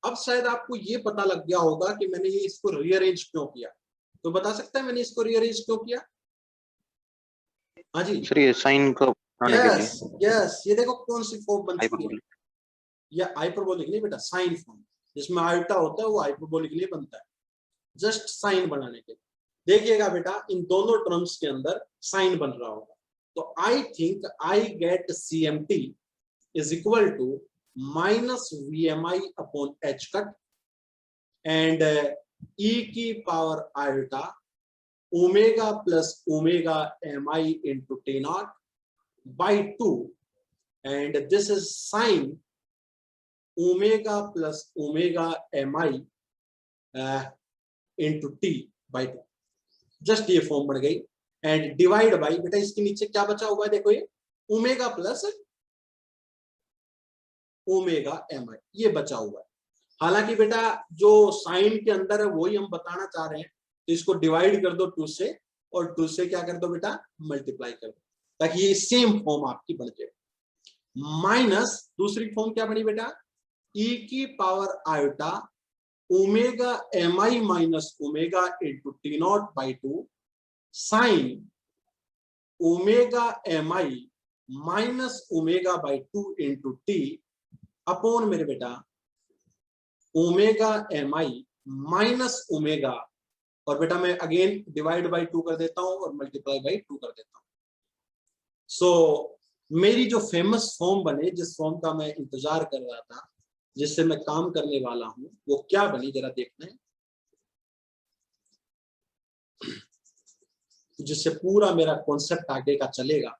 अब शायद आपको ये पता लग गया होगा कि मैंने ये इसको रीअरेंज क्यों किया, तो बता सकता है मैंने इसको रीअरेंज क्यों किया? हाँ जी सर ये साइन को बनाने के लिए यस यस, ये देखो कौन सी फॉर्म बन चुकी है, हाइपरबोलिक। या हाइपरबोलिक नहीं बेटा, साइन फॉर्म। जिसमें आयोटा होता है वो हाइपरबोलिकली बनता है, जस्ट साइन बनाने के लिए। देखिएगा बेटा इन दोनों टर्म्स के अंदर साइन बन रहा होगा, तो I think I get CMT is equal to minus VMI upon H cut एंड e की power iota omega plus omega MI into T not by 2 and this is sine omega plus omega mi into t by 2। Just ये form बन गई and divide by, बेटा इसके नीचे क्या बचा हुआ है देखो, ये ओमेगा प्लस ओमेगा mi ये बचा हुआ है। हालांकि बेटा जो साइन के अंदर है वही हम बताना चाह रहे हैं, तो इसको डिवाइड कर दो 2 से और 2 से क्या कर दो बेटा मल्टीप्लाई कर दो, ताकि ये सेम फॉर्म आपकी बन जाए। माइनस दूसरी फॉर्म क्या बनी बेटा, e की power iota omega mi minus omega into T not by 2 sign omega mi minus omega by 2 into T upon मेरे बेटा ओमेगा mi माइनस ओमेगा, और बेटा मैं अगेन डिवाइड बाई 2 कर देता हूं और मल्टीप्लाई बाई 2 कर देता हूं। सो मेरी जो फेमस फॉर्म बने, जिस फॉर्म का मैं इंतजार कर रहा था, जिससे मैं काम करने वाला हूं, वो क्या बनी जरा देखना है, जिससे पूरा मेरा कॉन्सेप्ट आगे का चलेगा,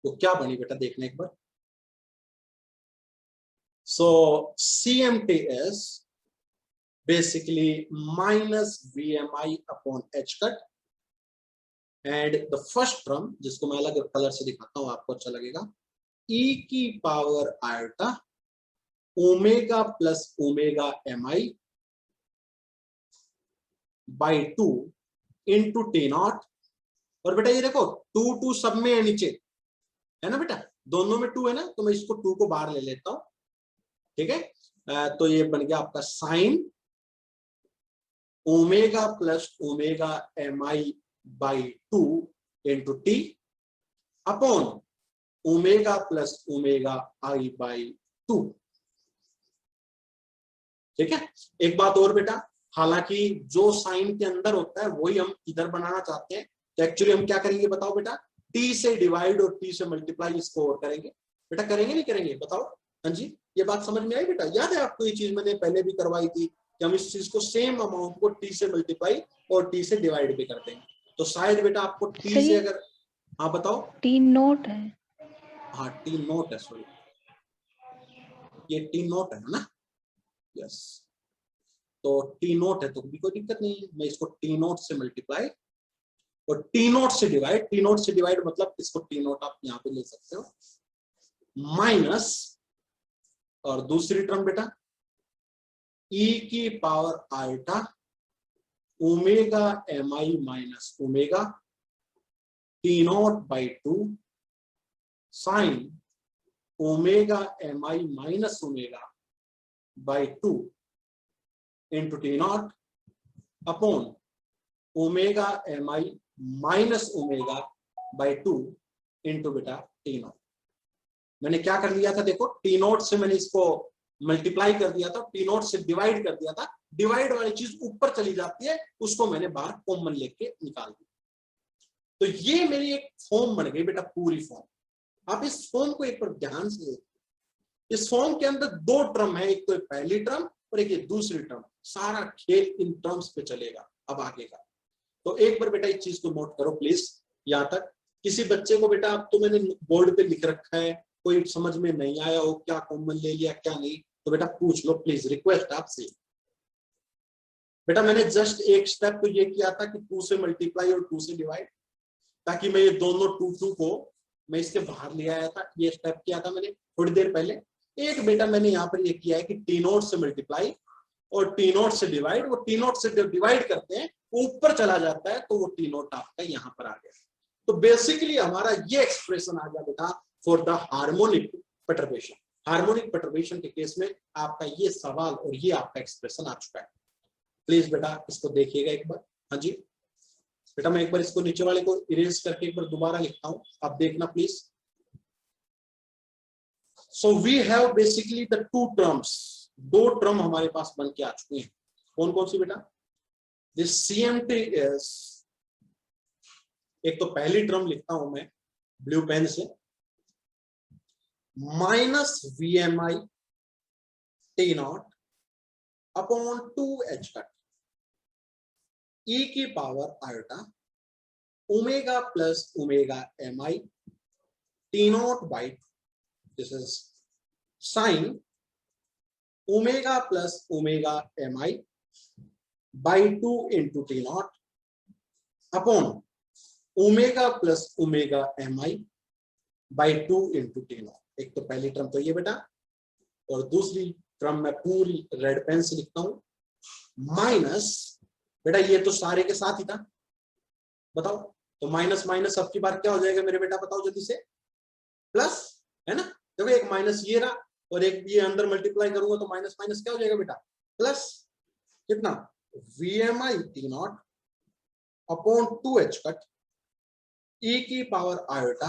वो क्या बनी बेटा देखना एक बार। सो CMT is basically minus VMI upon H cut and the first term, जिसको मैं अलग कलर से दिखाता हूं आपको अच्छा लगेगा, e की power iota omega plus omega mi by 2 into T naught, और बेटा ये देखो 2 सब में है नीचे, है ना बेटा, दोनों में 2 है ना, तो मैं इसको 2 को बाहर ले लेता हूं, ठीक है। तो ये बन गया आपका sine omega plus omega mi by 2 into T upon omega plus omega i by 2, ठीक है। एक बात और बेटा, हालांकि जो साइन के अंदर होता है वही हम इधर बनाना चाहते हैं, तो एक्चुअली हम क्या करेंगे बताओ बेटा, T से डिवाइड और T से मल्टीप्लाई इसको और करेंगे, बेटा करेंगे नहीं करेंगे बताओ। हाँ जी, ये बात समझ में आई बेटा, याद है आपको ये चीज मैंने पहले भी करवाई थी कि हम इस चीज को सेम अमाउंट को T से मल्टीप्लाई और T से डिवाइड भी कर देंगे, तो शायद बेटा आपको T से अगर, हाँ बताओ, T नोट है, हाँ T नोट है, सॉरी ये T नोट है ना, यस, तो T नोट है तो भी कोई दिक्कत नहीं है, मैं इसको T नोट से मल्टीप्लाई और T नोट से डिवाइड, T नोट से डिवाइड मतलब इसको T नोट आप यहाँ पे ले सकते हो, माइनस, और दूसरी टर्म बेटा e की power iota omega mi minus omega T not by 2 sign omega mi minus omega by 2 into T naught upon omega mi minus omega by 2 into बेटा T नॉट। मैंने क्या कर लिया था देखो, T नोट से मैंने इसको मल्टीप्लाई कर दिया था, T नोट से डिवाइड कर दिया था, डिवाइड वाली चीज ऊपर चली जाती है, उसको मैंने बाहर कॉमन लेके निकाल दिया, तो ये मेरी एक फॉर्म बन गई बेटा, पूरी फॉर्म। आप इस फॉर्म को एक बार ध्यान से देखिए, इस फॉर्म के अंदर 2 टर्म है, एक तो पहली टर्म और एक ये दूसरी टर्म, सारा खेल इन टर्म्स पे चलेगा अब आगे का। तो एक बार बेटा इस चीज को नोट करो प्लीज, यहां तक किसी बच्चे को बेटा, अब तो मैंने बोर्ड पे लिख रखा है, कोई समझ में नहीं आया हो क्या कॉमन ले लिया क्या नहीं, तो बेटा पूछ लो प्लीज, रिक्वेस्ट आपसे। बेटा मैंने जस्ट एक स्टेप तो ये किया था कि 2 से मल्टीप्लाई और 2 से डिवाइड, ताकि मैं ये दोनों 2 को मैं इसके बाहर ले आया था, ये स्टेप किया था मैंने थोड़ी देर पहले। एक बेटा मैंने यहाँ पर ये किया है कि T नोट से मल्टीप्लाई और T नोट से डिवाइड, वो T नोट से डिवाइड करते हैं ऊपर चला जाता है, तो वो T नोट आपका यहाँ पर आ गया। तो बेसिकली हमारा ये एक्सप्रेशन आ गया बेटा for the harmonic perturbation. Harmonic perturbation के केस में आपका ये सवाल और ये आपका एक्सप्रेशन आ चुका है। प्लीज बेटा इसको देखिएगा एक बार। हाँ जी बेटा, मैं एक बार इसको नीचे वाले को इरेज करके एक बार दोबारा लिखता हूं, आप देखना please. So we have basically the 2 terms, दो टर्म हमारे पास बन के आ चुकी हैं। कौन कौन सी बेटा? दिस CMT इज, एक तो पहली टर्म लिखता हूं मैं ब्लू पेन से, minus VMI T0 upon 2H cut E की power iota omega plus omega MI T0 by, this is sine omega plus omega MI by 2 into T0 upon omega plus omega MI by 2 into T0। एक तो पहली term तो ये बेटा, और दूसरी term मैं पूरी रेड पेन से लिखता हूं, माइनस, बेटा ये तो सारे के साथ ही था, बताओ तो माइनस माइनस अब की बार क्या हो जाएगा मेरे बेटा, बताओ जल्दी से, प्लस है ना। देखो एक माइनस ये रहा और एक ये अंदर मल्टीप्लाई करूंगा तो माइनस माइनस क्या हो जाएगा बेटा, प्लस कितना, VMI T0 upon 2H cut E की power iota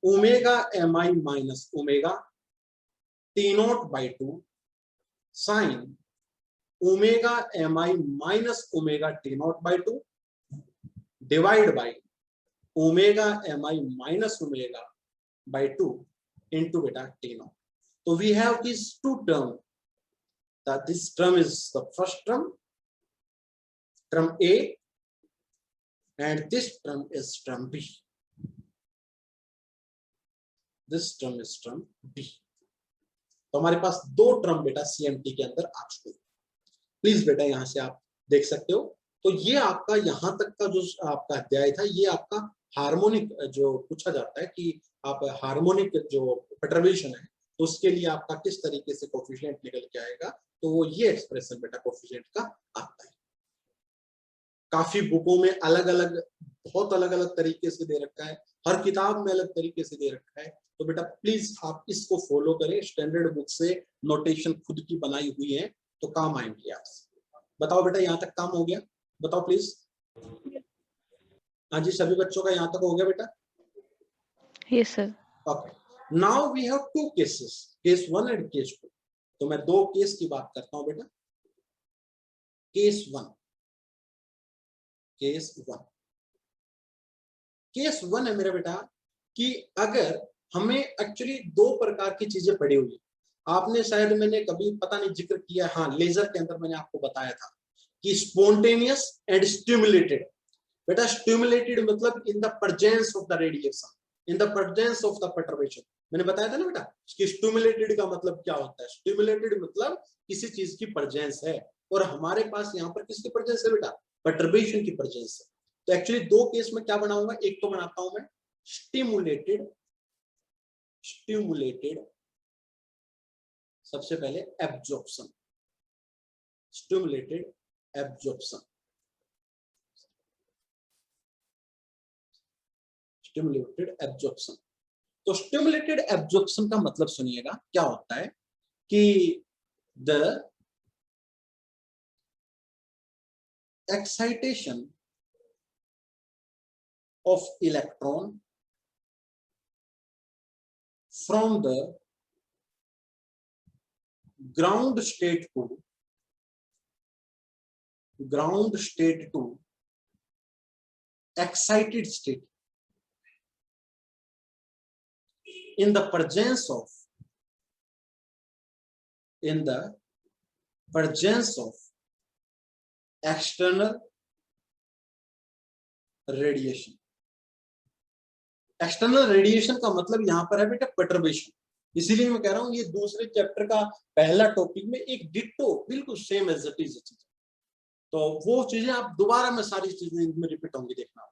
omega MI minus omega T0 by 2 sign omega MI minus omega T0 by 2 divide by omega MI minus omega by 2 into beta T0. So we have these two terms. That this term is the first term A, and this term is term B. This term is term B. तो हमारे पास दो term बेटा CMT के अंदर आ चुके हैं। Please बेटा यहां से आप देख सकते हो। तो ये आपका यहां तक का जो आपका अध्याय था, ये आपका हार्मोनिक जो पूछा जाता है कि आप हार्मोनिक जो परटर्बेशन है तो उसके लिए आपका किस तरीके से कोफिशिएंट निकल के आएगा, तो वो ये एक्सप्रेशन बेटा कोफिशिएंट का आता है। काफी बुकों में अलग अलग, बहुत अलग अलग तरीके से दे रखा है, हर किताब में अलग तरीके से दे रखा है। तो बेटा प्लीज आप इसको फॉलो करें, स्टैंडर्ड बुक से नोटेशन खुद की बनाई हुई है तो काम आएंगी आपसे। बताओ बेटा यहाँ तक काम हो गया, बताओ प्लीज। हाँ जी, सभी बच्चों का यहाँ तक हो गया बेटा? Yes sir. Okay, now we have two cases, case 1 and case 2। तो मैं दो केस की बात करता हूं बेटा। केस 1, केस 1, केस 1 है मेरा बेटा कि अगर हमें एक्चुअली दो प्रकार की चीजें पड़ी हुई, आपने शायद मैंने कभी पता नहीं जिक्र किया, हाँ लेजर के अंदर मैंने आपको बताया था कि स्पॉन्टेनियस एंड स्टिमुलेटेड। बेटा स्टिमुलेटेड मतलब इन the presence of the radiation, in the presence of the perturbation. मैंने बताया था ना बेटा कि स्टिमुलेटेड का मतलब क्या होता है। स्टिमुलेटेड मतलब किसी चीज की प्रेजेंस है, और हमारे पास यहाँ पर किसकी प्रेजेंस है बेटा, परटर्बेशन की प्रेजेंस है। तो एक्चुअली दो केस में क्या बनाऊंगा, एक तो बनाता हूं मैं स्टिमुलेटेड, स्टिमुलेटेड सबसे पहले absorption, stimulated absorption, stimulated absorption. तो स्टिमुलेटेड एब्जॉर्प्शन का मतलब सुनिएगा क्या होता है कि the excitation of electron from the ground state to excited state in the presence of external radiation। External radiation का मतलब यहां पर है बेटा परटर्बेशन। इसीलिए मैं कह रहा हूं ये दूसरे चैप्टर का पहला टॉपिक में एक डिट्टो बिल्कुल सेम एज इट इज चीज, तो वो चीजें आप दोबारा में सारी चीजें इनमें रिपीट होंगी देखना।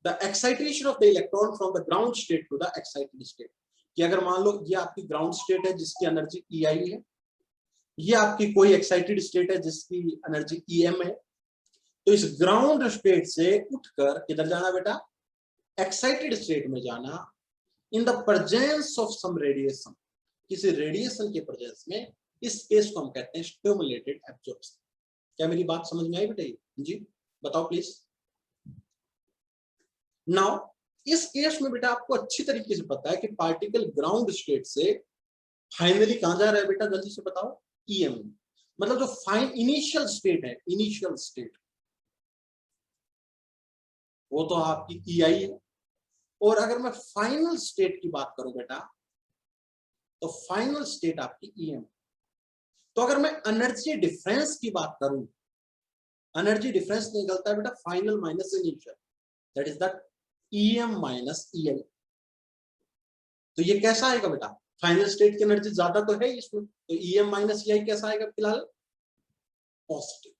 The excitation of the electron from the ground state to the excited state, कि अगर मान लो ये आपकी ग्राउंड स्टेट है जिसकी एनर्जी EI है, ये आपकी कोई एक्साइटेड स्टेट है जिसकी एनर्जी EM है, तो इस ग्राउंड स्टेट से उठकर किधर जाना बेटा, एक्साइटेड स्टेट में जाना, in the presence of some radiation, किसी रेडिएशन के प्रेजेंस में। इस केस को हम कहते हैं स्टिमुलेटेड एब्जॉर्प्शन। क्या मेरी बात समझ में आई बेटा? जी बताओ प्लीज। नाउ इस केस में बेटा आपको अच्छी तरीके से पता है कि पार्टिकल ग्राउंड स्टेट से फाइनली कहां जा रहा है बेटा, जल्दी से बताओ, EM। मतलब जो फाइन इनिशियल स्टेट है, इनिशियल स्टेट वो तो आपकी EI है। और अगर मैं फाइनल स्टेट की बात करूं बेटा, तो फाइनल स्टेट आपकी EM। तो अगर मैं एनर्जी डिफरेंस की बात करूं, एनर्जी डिफरेंस निकलता है बेटा final minus initial, that is the EM minus EI। तो ये कैसा आएगा बेटा, फाइनल स्टेट की एनर्जी ज्यादा तो है इसमें, तो EM माइनस EI कैसा आएगा, फिलहाल पॉजिटिव।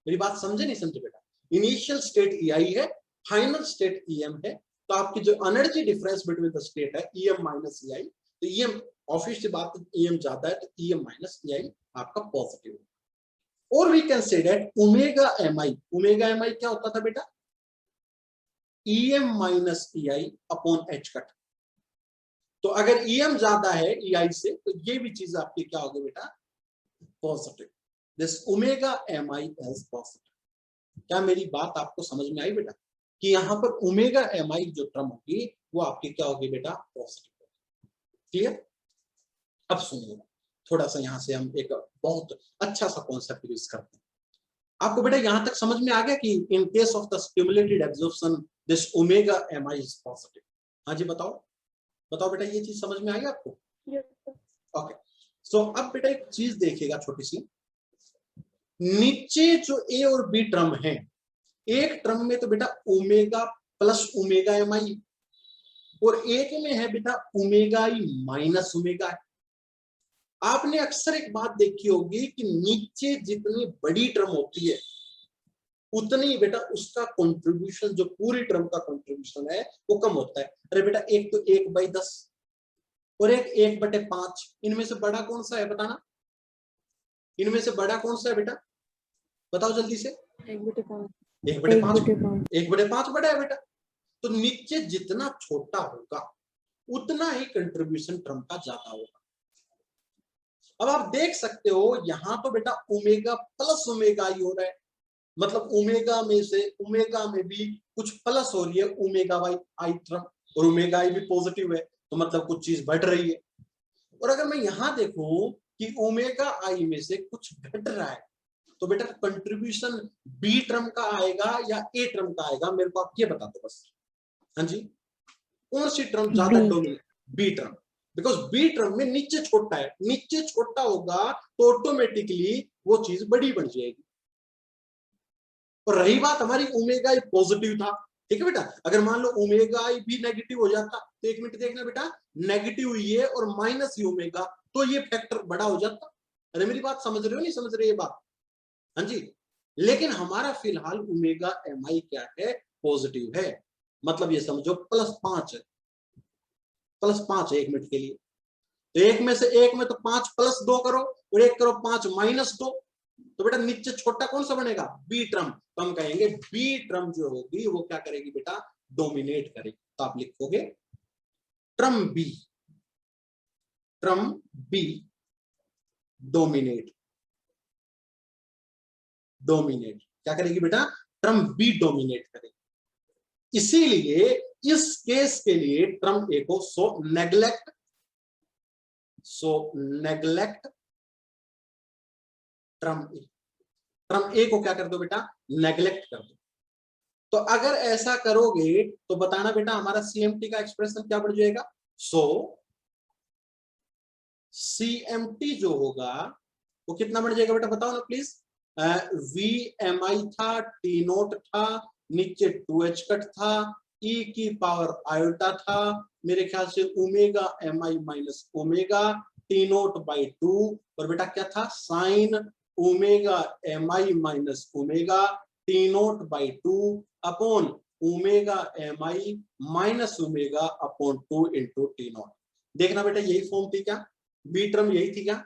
मेरी बात समझे नहीं समझे बेटा, इनिशियल स्टेट EI है, फाइनल स्टेट EM है, तो आपकी जो energy difference between the state है EM माइनस EI, तो EM ऑब्वियस सी बात, EM ज्यादा है तो EM माइनस EI आपका पॉजिटिव है। और we can say that omega MI, omega MI क्या होता था बेटा, EM minus EI upon H cut. तो अगर EM ज्यादा है EI से, तो ये भी चीज आपकी क्या होगी बेटा, positive. This omega MI is positive. क्या मेरी बात आपको समझ में आई बेटा, कि यहां पर ओमेगा MI जो टर्म होगी वो आपकी क्या होगी बेटा, पॉजिटिव। क्लियर? अब सुनिए, थोड़ा सा यहां से हम एक बहुत अच्छा सा कॉन्सेप्ट यूज करते हैं। आपको बेटा यहां तक समझ में आ गया कि in case of the stimulated absorption this omega MI is positive. हाँ जी बताओ, बताओ बेटा, ये चीज समझ में आई आपको? ओके, सो अब बेटा एक चीज देखिएगा छोटी सी, नीचे जो A और B टर्म है, एक टर्म में तो बेटा ओमेगा प्लस ओमेगा MI, और एक में है बेटा omega I minus omega I। आपने अक्सर एक बात देखी होगी कि नीचे जितनी बड़ी टर्म होती है उतनी बेटा उसका कंट्रीब्यूशन, जो पूरी टर्म का कंट्रीब्यूशन है वो कम होता है। अरे बेटा एक तो 1/10 और एक 1/5, इनमें से बड़ा कौन सा है बताना, इनमें से बड़ा कौन सा है बेटा, बताओ जल्दी से। 1/5 1/5 बड़ा है बेटा। तो नीचे जितना छोटा होगा उतना ही कंट्रीब्यूशन टर्म का ज्यादा होगा। अब आप देख सकते हो यहां तो बेटा ओमेगा प्लस ओमेगा ही हो रहा है, मतलब ओमेगा में से ओमेगा में भी कुछ प्लस हो रही है, ओमेगा वाई आई टर्म, और ओमेगा आई भी पॉजिटिव है, तो मतलब कुछ चीज बढ़ रही है। और अगर मैं यहां देखूं कि ओमेगा आई में से कुछ घट रहा है, तो बेटा कंट्रीब्यूशन बी टर्म का आएगा या ए टर्म का आएगा, मेरे को आप ये बता दो बस। हाँ जी, कौन सी टर्म ज्यादा dominate, B term, because B term में नीचे छोटा है, नीचे छोटा होगा तो ऑटोमेटिकली वो चीज बड़ी बन जाएगी। और रही बात हमारी ओमेगा आई पॉजिटिव था, ठीक है बेटा, अगर मान लो ओमेगा आई भी नेगेटिव हो जाता, तो एक मिनट देखना बेटा, नेगेटिव हुई है और माइनस ही ओमेगा, तो ये फैक्टर बड़ा हो जाता। अरे मेरी बात समझ रहे हो नहीं समझ रहे ये बात? हाँ जी, लेकिन हमारा फिलहाल ओमेगा MI क्या है, पॉजिटिव है, मतलब ये समझो +5 है, +5 है 1 मिनट के लिए। तो एक में से एक में तो 5 + 2 करो और एक करो 5 - 2, तो बेटा नीचे छोटा कौन सा बनेगा, बी टर्म। तो हम कहेंगे बी टर्म जो होगी वो क्या करेगी बेटा, डोमिनेट करेगी। तो आप लिखोगे term B, term B dominate, dominate क्या करेगी बेटा, टर्म बी डोमिनेट करेगी। इसीलिए इस केस के लिए टर्म ए को सो नेग्लेक्ट टर्म ए, टर्म ए को क्या कर दो बेटा, नेग्लेक्ट कर दो। तो अगर ऐसा करोगे तो बताना बेटा हमारा CMT का एक्सप्रेशन क्या बढ़ जाएगा, सो CMT जो होगा वो कितना बढ़ जाएगा बेटा, बताओ ना प्लीज। VMI था, T0 था, नीचे 2H कट था, E की पावर आयोटा था, मेरे ख्याल से omega MI minus omega T0/2, और बेटा क्या था, sign omega MI minus omega T0/2 upon omega MI minus omega upon 2 into T0। देखना बेटा यही फॉर्म थी क्या, बी टर्म यही थी क्या?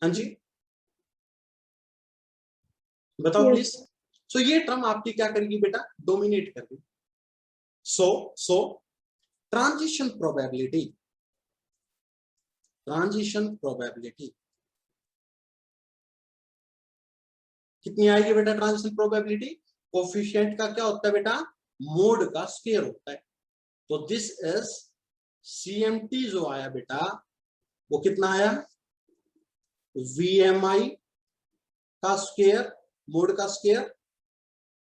हाँ जी बताओ प्लीज। सो ये टर्म आपकी क्या करेगी बेटा, डोमिनेट करेगी। सो ट्रांजिशन प्रोबेबिलिटी, ट्रांजिशन प्रोबेबिलिटी कितनी आएगी बेटा, ट्रांजिशन प्रोबेबिलिटी कोफिशिएंट का क्या होता है बेटा, मोड का स्क्वायर होता है। तो दिस इज CMT जो आया बेटा वो कितना आया, VMI का स्क्वायर मोड का square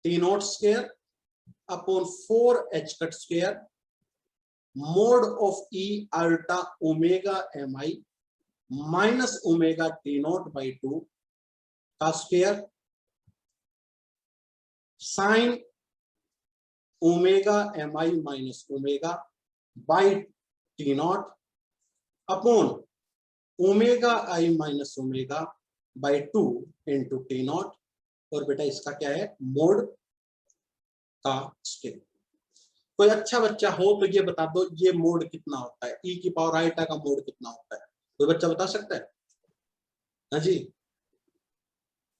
T naught square upon 4h cut square mod of E अल्टा omega MI minus omega T not by 2 का square sine omega MI minus omega by T naught upon omega I minus omega by 2 into T naught, और बेटा इसका क्या है, mode का square. कोई अच्छा बच्चा हो तो ये बता दो ये मोड कितना होता है, e की पावर आइटा का मोड कितना होता है, कोई बच्चा बता सकता है? हाँ जी,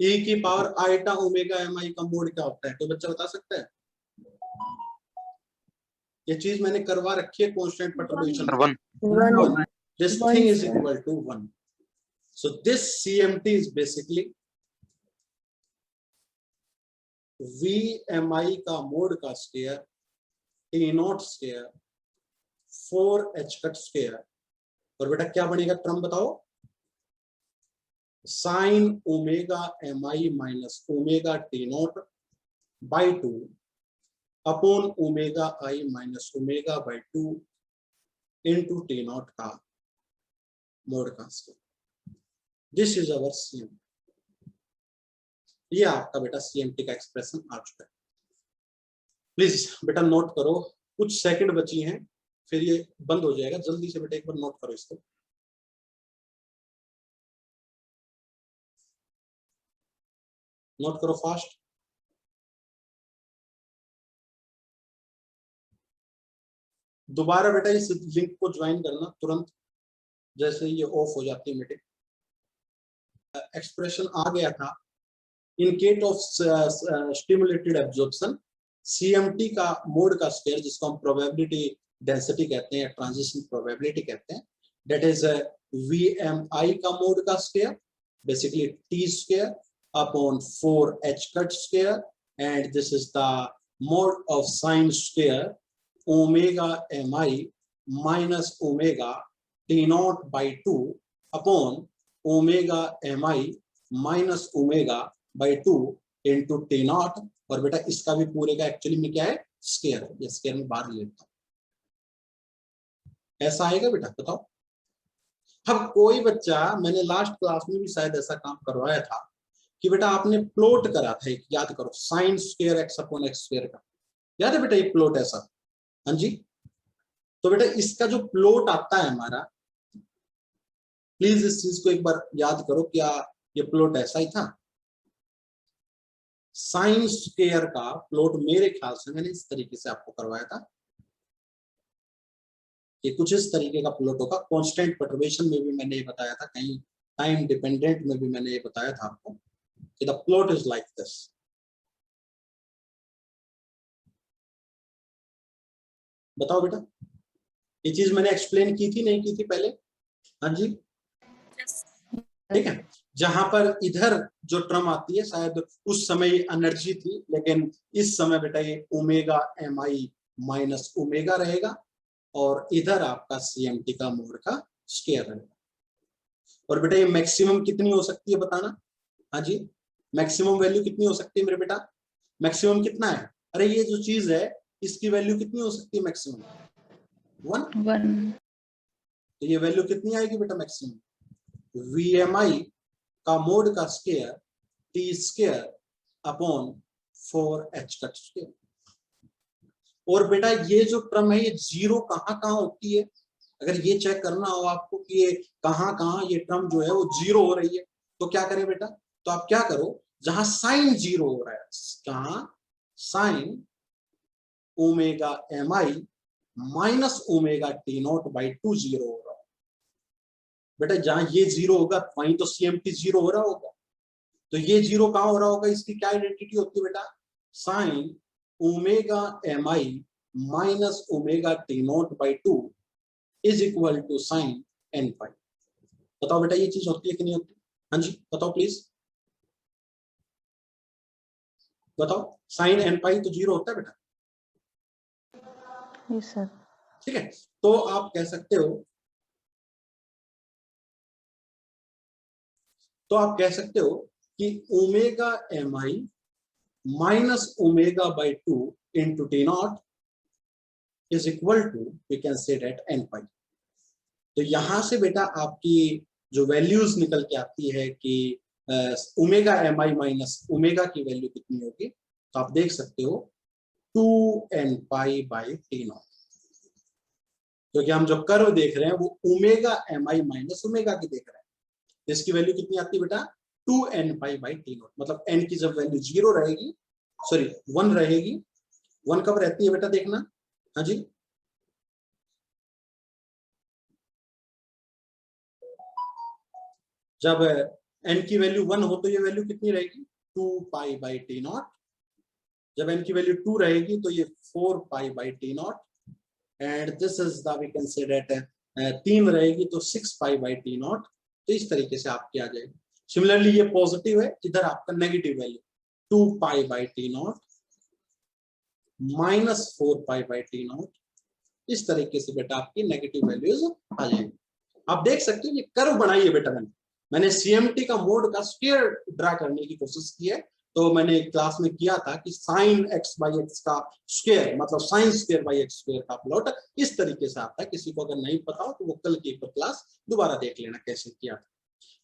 e की पावर आइटा ओमेगा MI का मोड क्या होता है, कोई बच्चा बता सकता है? ये चीज मैंने करवा रखी है कांस्टेंट परटर्बेशन में। 1 This thing is equal to 1. So this CMT is basically VMI का मोड का square T naught square 4h cut square, और बेटा क्या बनेगा टर्म बताओ, sign omega MI minus omega T not by 2 upon omega I minus omega by 2 into T not का mode का square. This is our CMT। ये आपका बेटा CMT का एक्सप्रेशन आ चुका है। प्लीज बेटा नोट करो, कुछ सेकंड बची हैं फिर ये बंद हो जाएगा, जल्दी से बेटा एक बार नोट करो इसको। नोट करो फास्ट। दोबारा बेटा इस लिंक को ज्वाइन करना तुरंत जैसे ये ऑफ हो जाती है मीटिंग। एक्सप्रेशन आ गया था, in case of stimulated absorption CMT का मोड का स्क्वायर जिसको हम प्रोबेबिलिटी डेंसिटी कहते हैं, ट्रांजिशन प्रोबेबिलिटी कहते हैं, दैट इज VMI का मोड का square basically T square upon 4h cut square, and this is the mode of sine square omega MI minus omega T not by 2 upon omega MI minus omega by 2 into T naught, और बेटा इसका भी पूरे का actually में क्या है, square है। ये स्क्वायर में बाहर लेता हूं, ऐसा आएगा बेटा बताओ। अब कोई बच्चा, मैंने लास्ट क्लास में भी शायद ऐसा काम करवाया था कि बेटा आपने प्लॉट करा था एक, याद करो, sine square x upon x square का, याद है बेटा ये प्लॉट ऐसा? हाँ जी, तो बेटा इसका जो प्लॉट आता है हमारा, प्लीज इस चीज को एक बार याद करो, क्या ये प्लॉट ऐसा ही था? साइन स्क्वायर का प्लॉट मेरे ख्याल से मैंने इस तरीके से आपको करवाया था, ये कुछ इस तरीके का प्लॉट होगा। कांस्टेंट परटर्बेशन में भी मैंने ये बताया था, कहीं टाइम डिपेंडेंट में भी मैंने ये बताया था आपको कि the plot is like this. बताओ बेटा, ये चीज मैंने एक्सप्लेन की थी नहीं की थी पहले? हाँ जी, ठीक है। जहां पर इधर जो टर्म आती है शायद उस समय एनर्जी थी, लेकिन इस समय बेटा ये ओमेगा MI माइनस ओमेगा रहेगा, और इधर आपका CMT का मोड का स्क्वायर रहेगा। और बेटा ये मैक्सिमम कितनी हो सकती है बताना? हाँ जी, मैक्सिमम वैल्यू कितनी हो सकती है मेरे बेटा? मैक्सिमम कितना है? अरे ये जो चीज है इसकी वैल्यू कितनी हो सकती है मैक्सिमम? 1। तो ये वैल्यू कितनी आएगी बेटा मैक्सिमम? VMI का मोड का square T square upon 4h cut square. और बेटा ये जो टर्म है ये जीरो कहाँ कहाँ होती है, अगर ये चेक करना हो आपको कि ये कहाँ कहाँ ये टर्म जो है वो जीरो हो रही है, तो क्या करें बेटा? तो आप क्या करो, जहां साइन जीरो हो रहा है, कहां sign omega MI minus omega T not by 2 zero हो रहा है बेटा, जहां ये जीरो होगा वहीं तो CMT जीरो हो रहा होगा। तो ये जीरो कहां हो रहा होगा, इसकी क्या आइडेंटिटी होती है बेटा? Sine omega MI minus omega T not by 2 is equal to sine n pi. बताओ बेटा ये चीज होती है कि नहीं होती? हाँ जी बताओ प्लीज बताओ, साइन n पाई तो जीरो होता है बेटा? Yes sir. ठीक है, तो आप कह सकते हो तो आप कह सकते हो कि omega M I minus omega by 2 into T naught is equal to, we can say that N pi. तो यहां से बेटा आपकी जो वैल्यूज निकल के आती है कि omega M I minus omega की वैल्यू कितनी होगी, तो आप देख सकते हो 2n pi by T not, क्योंकि हम जो कर्व देख रहे हैं वो omega M I minus omega की देख रहे हैं। इसकी वैल्यू कितनी आती है बेटा 2n pi by T not, मतलब n की जब वैल्यू 0 रहेगी, सॉरी 1 रहेगी, 1 कब रहती है बेटा देखना, हाँ जी जब n की वैल्यू 1 हो तो ये वैल्यू कितनी रहेगी 2 पाई बाई टी नॉट, जब n की वैल्यू 2 रहेगी तो ये 4 pi by T naught, and this is the we can say that 3 रहेगी तो 6 पाई बाई टी नॉट। तो इस तरीके से आपकी आ जाएगी। सिमिलरली ये पॉजिटिव है, इधर आपका negative value 2 pi by T naught minus 4 pi by T not, इस तरीके से बेटा आपकी नेगेटिव वैल्यूज आ जाएगी। आप देख सकते हो ये कर्व बनाइए बेटा, मैंने सीएमटी का मोड का स्क्वायर ड्रा करने की कोशिश की है। तो मैंने क्लास में किया था कि साइन एक्स बाई एक्स का स्क्वायर मतलब sine square by x square का प्लॉट इस तरीके से आता है। किसी को अगर नहीं पता हो तो वो कल की क्लास दोबारा देख लेना कैसे किया था।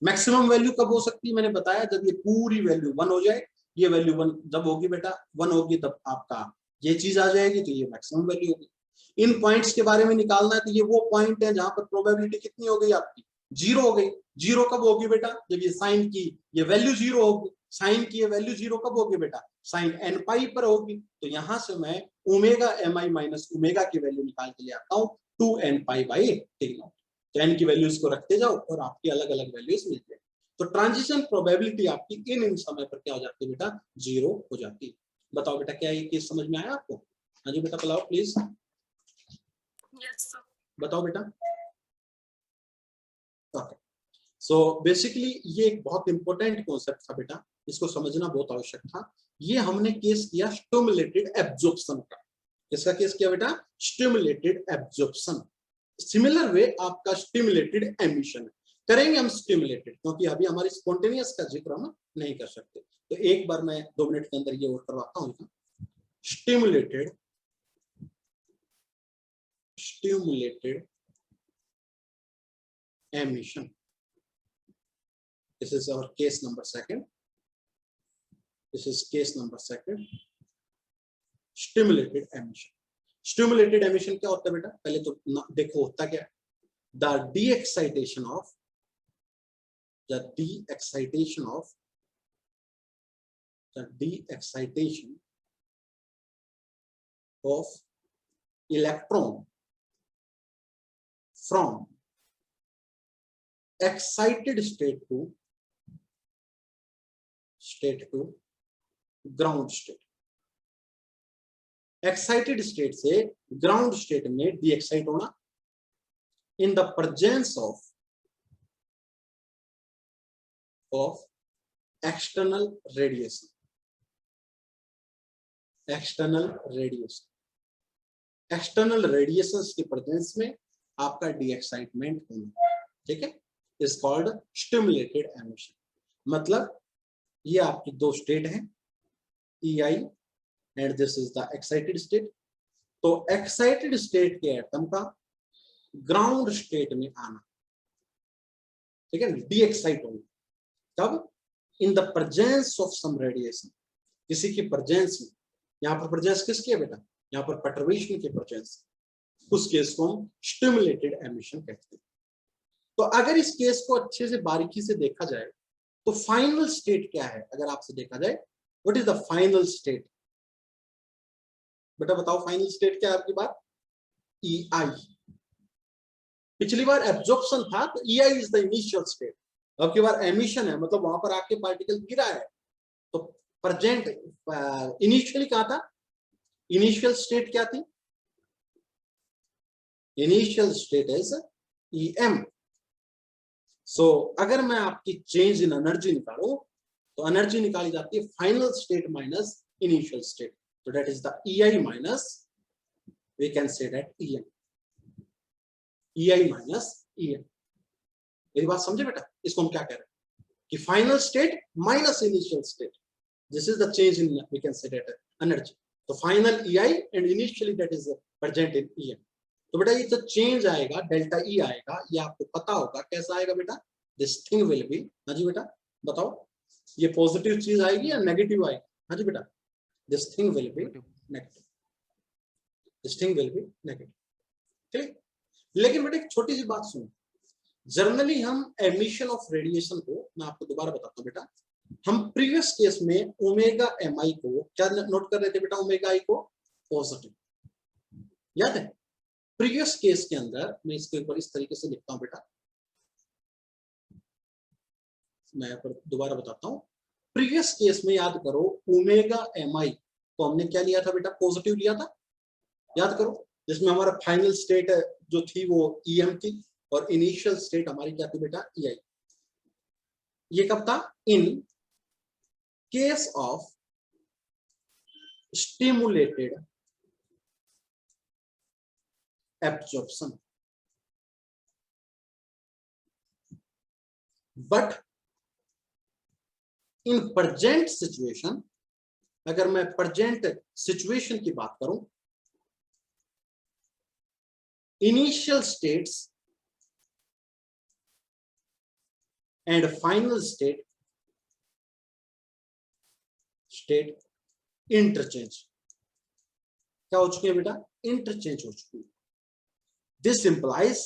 मैक्सिमम वैल्यू कब हो सकती है, मैंने बताया जब ये पूरी वैल्यू 1 हो जाए। ये वैल्यू 1 जब होगी बेटा 1 होगी तब आपका ये चीज आ जाएगी, तो ये मैक्सिमम वैल्यू होगी। इन पॉइंट्स के बारे में निकालना है तो ये वो पॉइंट है जहां पर प्रोबेबिलिटी कितनी हो गई आपकी 0 हो गई। 0 कब होगी बेटा, जब ये साइन की ये वैल्यू 0 होगी। साइन की ये वैल्यू 0 कब होगी बेटा, साइन एन पाई पर होगी। तो यहां से मैं omega M I minus omega की वैल्यू निकाल के ले आता हूँ 2n pi by T naught. तो n की वैल्यूज को रखते जाओ और आपकी अलग अलग वैल्यूज मिल जाए। तो ट्रांजिशन प्रोबेबिलिटी आपकी इन समय पर क्या हो जाती है बेटा 0 हो जाती है। बताओ बेटा क्या ये केस समझ में आया आपको? हाँ जी बेटा बताओ प्लीज। बताओ बेटा। ओके, सो बेसिकली ये एक बहुत इंपॉर्टेंट कॉन्सेप्ट था बेटा, इसको समझना बहुत आवश्यक था। ये हमने केस किया स्टिमुलेटेड एब्जॉर्प्शन का। किसका केस किया बेटा, स्टिमुलेटेड एब्जॉर्प्शन। सिमिलर वे आपका स्टिमुलेटेड एमिशन करेंगे हम स्टिमुलेटेड, क्योंकि अभी हमारी स्पॉन्टेनियस का जिक्र हम नहीं कर सकते। तो एक बार मैं 2 मिनट के अंदर ये और करवाता हूँ। Stimulated emission. This is our case number 2. This is case number 2. Stimulated emission. Stimulated emission क्या होता है बेटा, पहले तो देखो होता क्या है। The de-excitation of electron from excited state to ground state। Excited state से ग्राउंड स्टेट में डी एक्साइट होना इन the presence of external radiation. External radiation की प्रेजेंस में आपका डी एक्साइटमेंट होना, ठीक है, इज कॉल्ड स्टिमुलेटेड एमिशन। मतलब ये आपकी 2 स्टेट है EI and this is the excited state. तो एक्साइटेड स्टेट के एटम का ग्राउंड स्टेट में आना, ठीक है, डी एक्साइट होना तब in the presence of some radiation, किसी की प्रेजेंस में। यहाँ पर प्रेजेंस किसकी है बेटा, यहाँ पर परटर्बेशन की प्रेजेंस, उस केस को हम स्टिमुलेटेड एमिशन कहते हैं। तो अगर इस केस को अच्छे से बारीकी से देखा जाए तो फाइनल स्टेट क्या है, अगर आपसे देखा जाए what is the final state, बेटा बताओ फाइनल स्टेट क्या है आपकी बात, EI। पिछली बार एब्जॉर्प्शन था तो EI is the initial state, अब की बार एमिशन है, मतलब वहां पर आपके पार्टिकल गिरा है। तो प्रेजेंट इनिशियली कहा था, इनिशियल स्टेट क्या थी, इनिशियल स्टेट इज EM। सो अगर मैं आपकी चेंज इन एनर्जी निकालूं तो एनर्जी निकाली जाती है final state minus initial state, so that is the EI minus, we can say that EM, EI minus EM। मेरी बात समझे बेटा, इसको हम क्या कह रहे हैं, कि final state minus initial state, this is the change in we can say that energy. तो final EI and initially that is present in EM। तो बेटा ये जो चेंज आएगा डेल्टा E आएगा, ये आपको पता होगा कैसा आएगा बेटा, दिस थिंग विल बी, हाँ जी बेटा बताओ, ये पॉजिटिव चीज आएगी या नेगेटिव आएगी? हाँ जी बेटा, this thing will be negative, this thing will be negative. ठीक, लेकिन बेटा एक छोटी सी बात सुनो, जनरली हम एमिशन ऑफ रेडिएशन को, मैं आपको दोबारा बताता हूँ बेटा, हम प्रीवियस केस में ओमेगा MI को क्या नोट कर रहे थे बेटा, ओमेगा I को पॉजिटिव, याद है? प्रीवियस केस के अंदर मैं इसके ऊपर इस तरीके से लिखता हूं बेटा, मैं दोबारा बताता हूं। प्रीवियस केस में याद करो ओमेगा MI को हमने क्या लिया था बेटा, पॉजिटिव लिया था, याद करो, जिसमें हमारा फाइनल स्टेट जो थी वो EM थी और इनिशियल स्टेट हमारी क्या थी बेटा, EI। ये कब था? In case of stimulated absorption, but in present situation, अगर मैं प्रेजेंट सिचुएशन की बात करूं, initial states and final state interchange, क्या हो चुकी है बेटा, इंटरचेंज हो चुकी है। दिस इंप्लाइज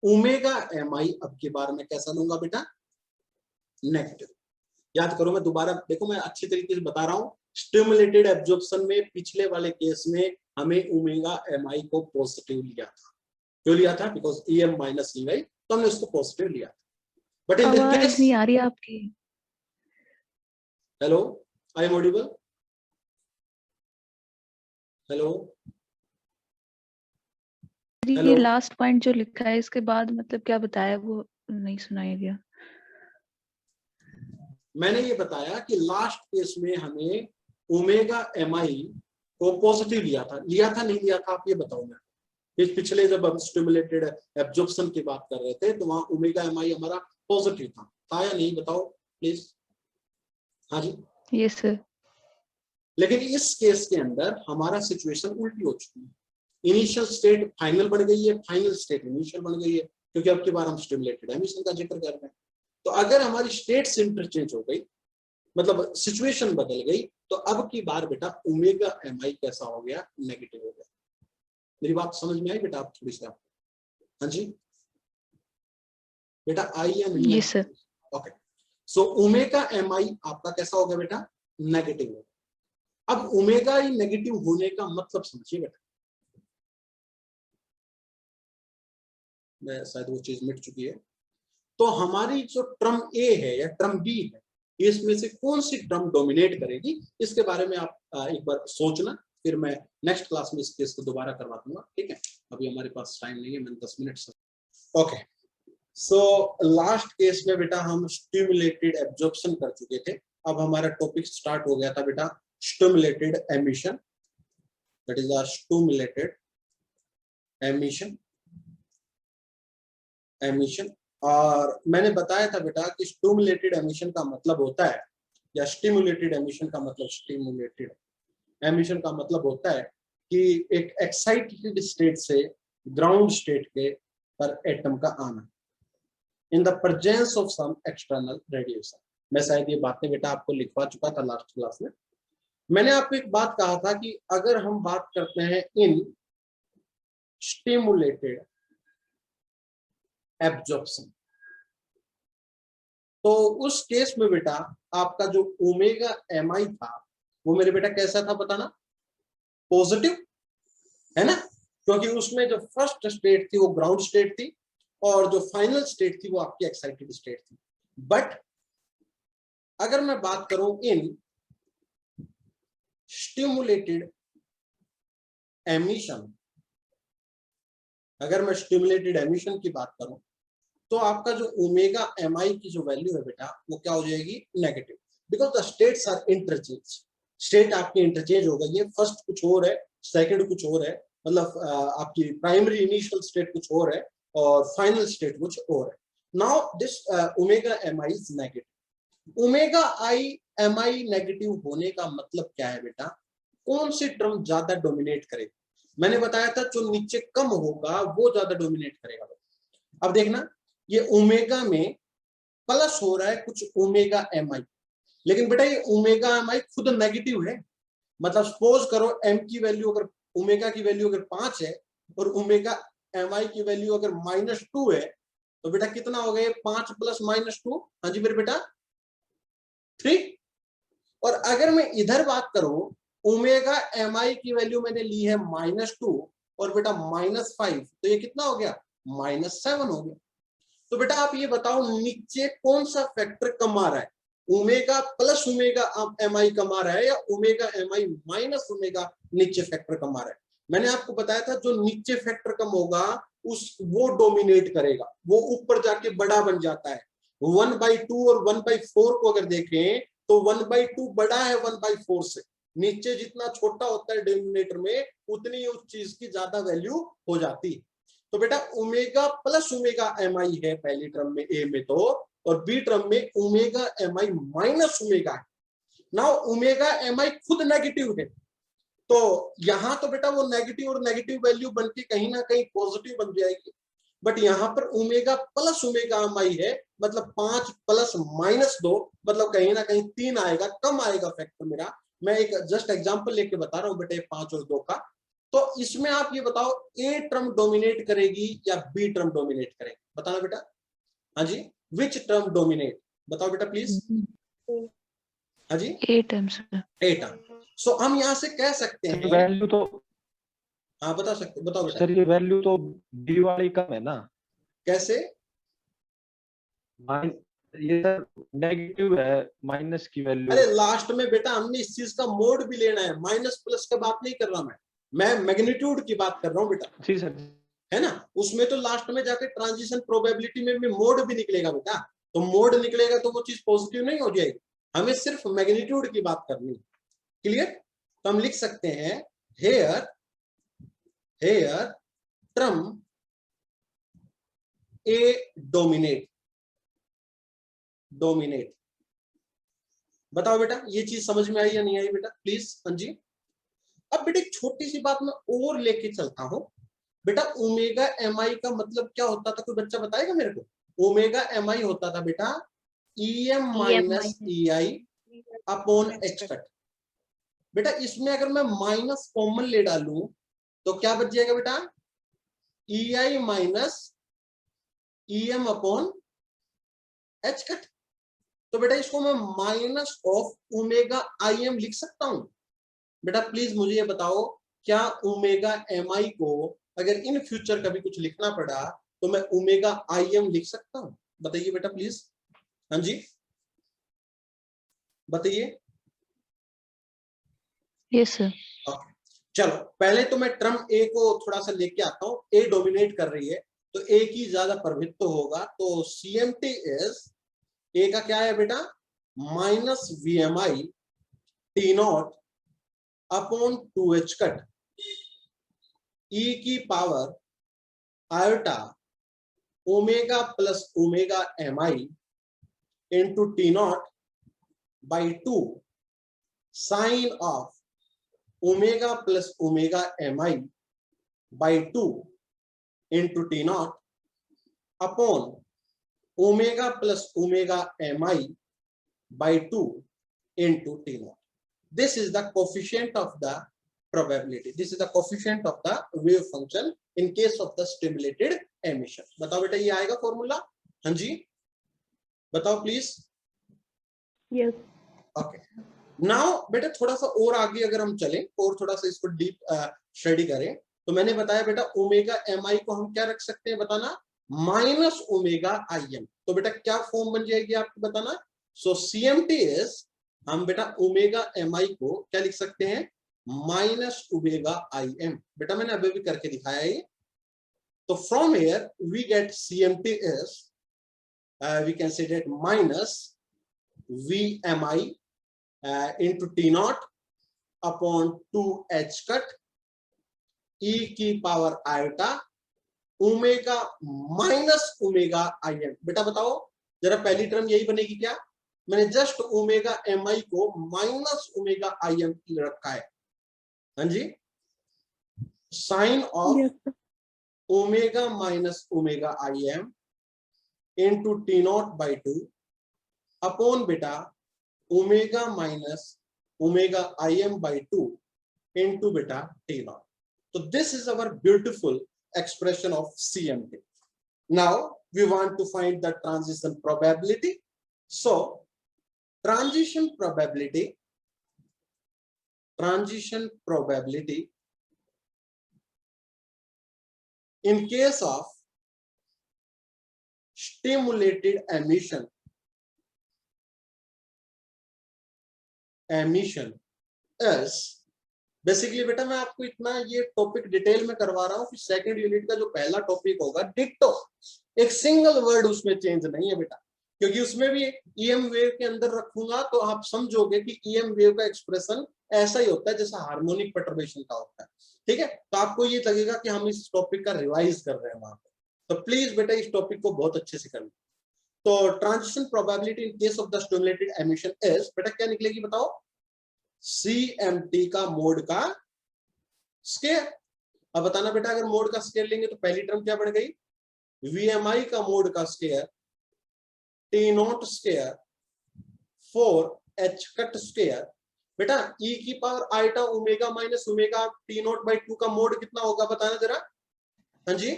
ओमेगा MI अब की बार में कैसा लूंगा बेटा, नेगेटिव। याद करो, मैं दोबारा देखो, मैं अच्छी तरीके से बता रहा हूं, स्टिमुलेटेड एब्जॉर्प्शन में पिछले वाले केस में हमें ओमेगा MI को पॉजिटिव लिया था। क्यों लिया था? बिकॉज EM माइनस EI, तो हमने उसको पॉजिटिव लिया था। बट इन दिस केस, नहीं आ रही आपकी। Hello, I am audible? Hello ये लास्ट पॉइंट जो लिखा है इसके बाद मतलब क्या बताया वो नहीं सुनाई दिया। मैंने ये बताया कि लास्ट केस में हमें ओमेगा MI को पॉजिटिव लिया था नहीं लिया था, आप ये बताओ। मैं पिछले जब हम स्टिमुलेटेड एब्जॉर्प्शन की बात कर रहे थे तो वहां ओमेगा MI हमारा पॉजिटिव था या नहीं, बताओ प्लीज। हाँ जी, यस सर। लेकिन इस केस के अंदर हमारा सिचुएशन उल्टी हो चुकी है, इनिशियल स्टेट फाइनल बन गई है, फाइनल स्टेट इनिशियल बन गई है, क्योंकि अब की बार हम स्टिमुलेटेड एमिशन का जिक्र कर रहे हैं। तो अगर हमारी स्टेट्स इंटरचेंज हो गई, मतलब सिचुएशन बदल गई, तो अब की बार बेटा ओमेगा MI कैसा हो गया, नेगेटिव हो गया। मेरी बात समझ में आई बेटा? आप थोड़ी सी आपको, हाँ जी बेटा, आई या नहीं? Yes sir. Okay, so omega MI आपका कैसा हो गया बेटा, नेगेटिव हो गया। अब ओमेगा I नेगेटिव होने का मतलब समझिए बेटा, मैं शायद वो चीज मिट चुकी है। तो हमारी जो टर्म A है या टर्म B है, इसमें से कौन सी टर्म डोमिनेट करेगी, इसके बारे में आप एक बार सोचना, फिर मैं नेक्स्ट क्लास में इस केस को दोबारा करवा दूंगा। ठीक है, अभी हमारे पास टाइम नहीं है, मैंने 10 मिनट से। ओके, सो लास्ट केस में बेटा हम स्टिमुलेटेड एब्जॉर्प्शन कर चुके थे। अब हमारा टॉपिक स्टार्ट हो गया था बेटा stimulated emission, that is our stimulated emission. और मैंने बताया था बेटा कि स्टिमुलेटेड एमिशन का मतलब होता है, या स्टिमुलेटेड एमिशन का मतलब, स्टिमुलेटेड एमिशन का मतलब होता है कि एक एक्साइटेड स्टेट से ग्राउंड स्टेट के पर एटम का आना in the presence of some external radiation. मैं शायद ये बातें बेटा आपको लिखवा चुका था लास्ट क्लास में। मैंने आपको एक बात कहा था कि अगर हम बात करते हैं इन स्टिमुलेटेड एब्जॉर्प्शन, तो उस केस में बेटा आपका जो ओमेगा MI था वो मेरे बेटा कैसा था बताना, पॉजिटिव है ना, क्योंकि उसमें जो फर्स्ट स्टेट थी वो ग्राउंड स्टेट थी और जो फाइनल स्टेट थी वो आपकी एक्साइटेड स्टेट थी। बट अगर मैं बात करूं इन स्टिमुलेटेड एमिशन, अगर मैं स्टिमुलेटेड एमिशन की बात करूं तो आपका जो ओमेगा MI की जो वैल्यू है बेटा वो क्या हो जाएगी, negative, because the states are interchange. State आपकी इंटरचेंज हो गई है, फर्स्ट कुछ और है, सेकंड कुछ और है, मतलब आपकी प्राइमरी इनिशियल स्टेट कुछ और है और फाइनल स्टेट कुछ और है। Now this omega MI is negative, omega I M I negative होने का मतलब क्या है बेटा, कौन सी टर्म ज्यादा डोमिनेट करेगा? मैंने बताया था जो नीचे कम होगा वो ज्यादा डोमिनेट करेगा। अब देखना, ये ओमेगा में प्लस हो रहा है कुछ ओमेगा एम आई, लेकिन बेटा ये ओमेगा एम आई खुद नेगेटिव है। मतलब सपोज करो एम की वैल्यू अगर, ओमेगा की वैल्यू अगर 5 है और ओमेगा एम आई की वैल्यू अगर -2 है, तो बेटा कितना हो गया 5 + -2? हाँ जी मेरे बेटा 3। और अगर मैं इधर बात करूं, ओमेगा एम आई की वैल्यू मैंने ली है -2 और बेटा -5, तो ये कितना हो गया -7 हो गया। तो बेटा आप ये बताओ नीचे कौन सा फैक्टर कम आ रहा है, ओमेगा प्लस ओमेगा एम आई कम आ रहा है या omega M I minus omega नीचे फैक्टर कम आ रहा है? मैंने आपको बताया था जो नीचे फैक्टर कम होगा वो डोमिनेट करेगा, वो ऊपर जाके बड़ा बन जाता है। 1/2 और 1/4 को अगर देखें तो 1/2 बड़ा है 1/4 से, नीचे जितना छोटा होता है डिनोमिनेटर में उतनी उस चीज की ज्यादा वैल्यू हो जाती है। तो बेटा ओमेगा प्लस ओमेगा एम आई है पहली टर्म में ए में, तो और बी टर्म में omega M I minus omega है। नाउ ओमेगा एम आई खुद नेगेटिव है, तो यहां तो बेटा वो नेगेटिव और नेगेटिव वैल्यू बनके कहीं ना कहीं पॉजिटिव बन जाएगी। बट यहाँ पर ओमेगा प्लस ओमेगा एम आई है, मतलब 5 + -2, मतलब कहीं ना कहीं 3 आएगा, कम आएगा फैक्टर मेरा। मैं एक जस्ट एग्जांपल लेके बता रहा हूँ बेटे 5 और 2 का। तो इसमें आप ये बताओ ए टर्म डोमिनेट करेगी या बी टर्म डोमिनेट करेगी, बताना बेटा। हाँ जी, विच टर्म डोमिनेट, बताओ बेटा प्लीज। हाँ जी, A term sir. A term. So हम यहाँ से कह सकते हैं, वैल्यू तो हाँ बता सकते, बताओ बेटा सर ये वैल्यू तो बी वाली कम है ना, कैसे? ये सर नेगेटिव है माइनस की वैल्यू। अरे लास्ट में बेटा हमने इस चीज का मोड भी लेना है, माइनस प्लस का बात नहीं कर रहा मैं मैग्नीट्यूड की बात कर रहा हूँ बेटा, जी सर। है ना। उसमें तो लास्ट में जाके ट्रांजिशन प्रोबेबिलिटी में भी मोड भी निकलेगा बेटा, तो मोड निकलेगा तो वो चीज पॉजिटिव नहीं हो जाएगी, हमें सिर्फ मैग्नीट्यूड की बात करनी है। क्लियर? तो हम लिख सकते हैं हेयर टर्म ए डोमिनेट। बताओ बेटा ये चीज समझ में आई या नहीं आई बेटा प्लीज? हाँ जी। अब बेटा एक छोटी सी बात मैं और लेके चलता हूं बेटा, ओमेगा एम आई का मतलब क्या होता था, कोई बच्चा बताएगा मेरे को? ओमेगा एम आई होता था बेटा EM minus EI upon H cut. बेटा इसमें अगर मैं माइनस कॉमन ले डालूं तो क्या बच जाएगा बेटा, EI minus EM upon H cut. तो बेटा इसको मैं माइनस ऑफ ओमेगा IM लिख सकता हूं। बेटा प्लीज मुझे ये बताओ, क्या ओमेगा एम आई को अगर इन फ्यूचर कभी कुछ लिखना पड़ा तो मैं ओमेगा IM लिख सकता हूं? बताइए बेटा प्लीज। हाँ जी बताइए। Yes sir. चलो पहले तो मैं टर्म ए को थोड़ा सा लेके आता हूं, ए डोमिनेट कर रही है तो ए की ज्यादा प्रभुत्व होगा, तो CMT इज, ए का क्या है बेटा -VMI T0 upon 2H cut E की power iota omega plus omega MI into T0 by 2 sine of omega plus omega MI by 2 into T0 upon omega plus omega MI by 2 into T0. This is the coefficient of the probability. This is the coefficient of the wave function in case of the stimulated emission. बताओ बेटा ये आएगा formula? हाँ जी बताओ please. Yes. Okay now बेटा थोड़ा सा और आगे अगर हम चलें और थोड़ा सा इसको डीप स्टडी करें, तो मैंने बताया बेटा ओमेगा MI को हम क्या रख सकते हैं बताना, माइनस ओमेगा IM। तो बेटा क्या फॉर्म बन जाएगी आपको बताना। सो CMT इज, हम बेटा ओमेगा MI को क्या लिख सकते हैं, माइनस ओमेगा IM। बेटा मैंने अभी भी करके दिखाया है। तो from here we get CMT is, we can say that minus VMI into T0 upon 2H cut E की power iota omega minus omega IM। बेटा बताओ जरा पहली टर्म यही बनेगी क्या, मैंने जस्ट ओमेगा एम आई को माइनस ओमेगा आई एम रखा है। हाँ जी, sine of Yes, sir. Omega minus omega I M into T naught by 2 upon बेटा omega minus omega I M by 2 into बेटा टी नॉट। तो this is our beautiful expression of CMT. Now we want to find the transition probability. So transition probability in case of stimulated emission is basically बेटा मैं आपको इतना ये topic detail में करवा रहा हूं कि सेकंड यूनिट का जो पहला टॉपिक होगा डिक्टो, एक सिंगल वर्ड उसमें चेंज नहीं है बेटा, क्योंकि उसमें भी ईएम वेव के अंदर रखूंगा तो आप समझोगे कि ईएम वेव का एक्सप्रेशन ऐसा ही होता है जैसा हार्मोनिक परटर्बेशन का होता है। ठीक है, तो आपको ये लगेगा कि हम इस टॉपिक का रिवाइज कर रहे हैं वहां पर, तो प्लीज बेटा इस टॉपिक को बहुत अच्छे से करना। तो transition probability in case of the stimulated emission is, बेटा क्या निकलेगी बताओ, CMT का मोड का स्केयर। अब बताना बेटा, अगर मोड का स्केयर लेंगे तो पहली टर्म क्या बन गई, VMI का मोड का square T nought square 4H cut square. बेटा E की power iota omega minus omega T not by 2 का मोड कितना होगा बताना जरा। हाँ जी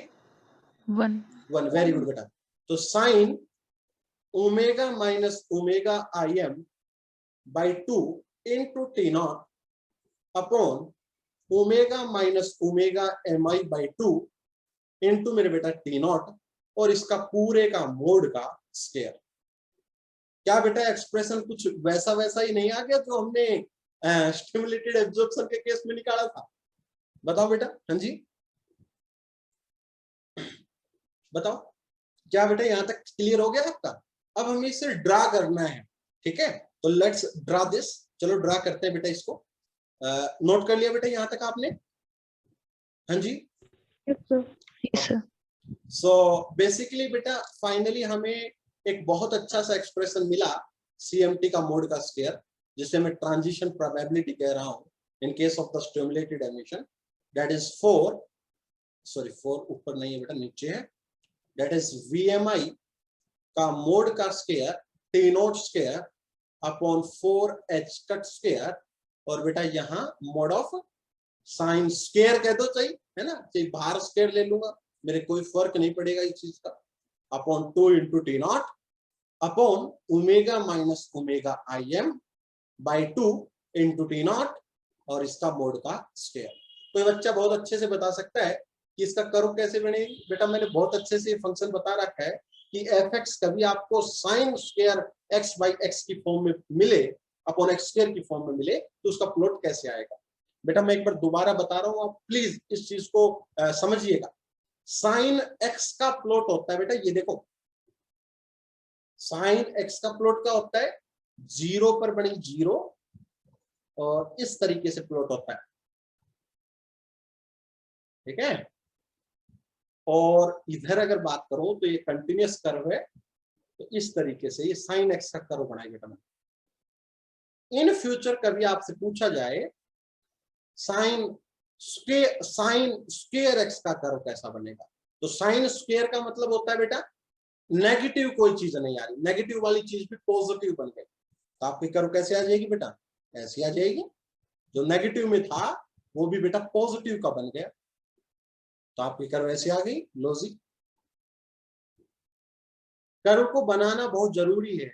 1। वेरी गुड बेटा। तो sine omega minus omega IM by 2 into T naught upon omega minus omega MI by 2 into मेरे बेटा T naught और इसका पूरे का मोड का स्केयर। क्या बेटा एक्सप्रेशन कुछ वैसा वैसा ही नहीं आ गया जो हमने स्टिमुलेटेड एब्जॉर्प्शन के केस में निकाला था? बताओ बेटा। हाँ जी बताओ, क्या बेटा यहां तक क्लियर हो गया आपका? अब हमें इसे ड्रा करना है। ठीक है, तो लेट्स ड्रा दिस। चलो ड्रा करते हैं बेटा इसको। नोट कर लिया बेटा यहां तक आपने? हाँ जी Yes, sir. Yes, sir. So basically बेटा फाइनली हमें एक बहुत अच्छा सा एक्सप्रेशन मिला CMT का मोड का स्केयर, जिसे मैं ट्रांजिशन प्रोबेबिलिटी कह रहा हूं in case of the stimulated emission, that is 4 ऊपर नहीं है बेटा नीचे है, दैट इज VMI का मोड का square T nought square upon 4H cut square, और बेटा यहाँ मोड ऑफ साइन स्केयर कह दो चाहिए है ना, चाहिए बाहर स्केयर ले लूंगा, मेरे कोई फर्क नहीं पड़ेगा इस चीज का, upon 2 into T naught upon omega minus omega IM by 2 into T naught और इसका मोड का स्केयर। कोई बच्चा बहुत अच्छे से बता सकता है कि इसका कर्व कैसे बनेगी? बेटा मैंने बहुत अच्छे से ये फंक्शन बता रखा है कि fx कभी आपको sine square x by x की फॉर्म में मिले, अपॉन x स्क्वायर की फॉर्म में मिले, तो उसका प्लॉट कैसे आएगा? बेटा मैं एक बार दोबारा बता रहा हूं, आप प्लीज इस चीज को समझिएगा। साइन x का प्लॉट होता है बेटा, ये देखो साइन x का प्लॉट क्या होता है, 0 पर बनी 0 और इस तरीके से प्लॉट होता है। ठीक है, और इधर अगर बात करो तो ये कंटिन्यूअस कर्व है, तो इस तरीके से ये साइन एक्स का कर्व बनाएगा बेटा। इन फ्यूचर कभी आपसे पूछा जाए साइन स्क्वायर एक्स का कर्व कैसा बनेगा, तो साइन स्क्वायर का मतलब होता है बेटा नेगेटिव कोई चीज नहीं आ रही, नेगेटिव वाली चीज भी पॉजिटिव बन गई, तो आपकी कर्व कैसे आ जाएगी बेटा, ऐसी आ जाएगी। जो नेगेटिव में था वो भी बेटा पॉजिटिव का बन गया, तो आपकी कर्व ऐसे आ गई। लॉजिक कर्व को बनाना बहुत जरूरी है।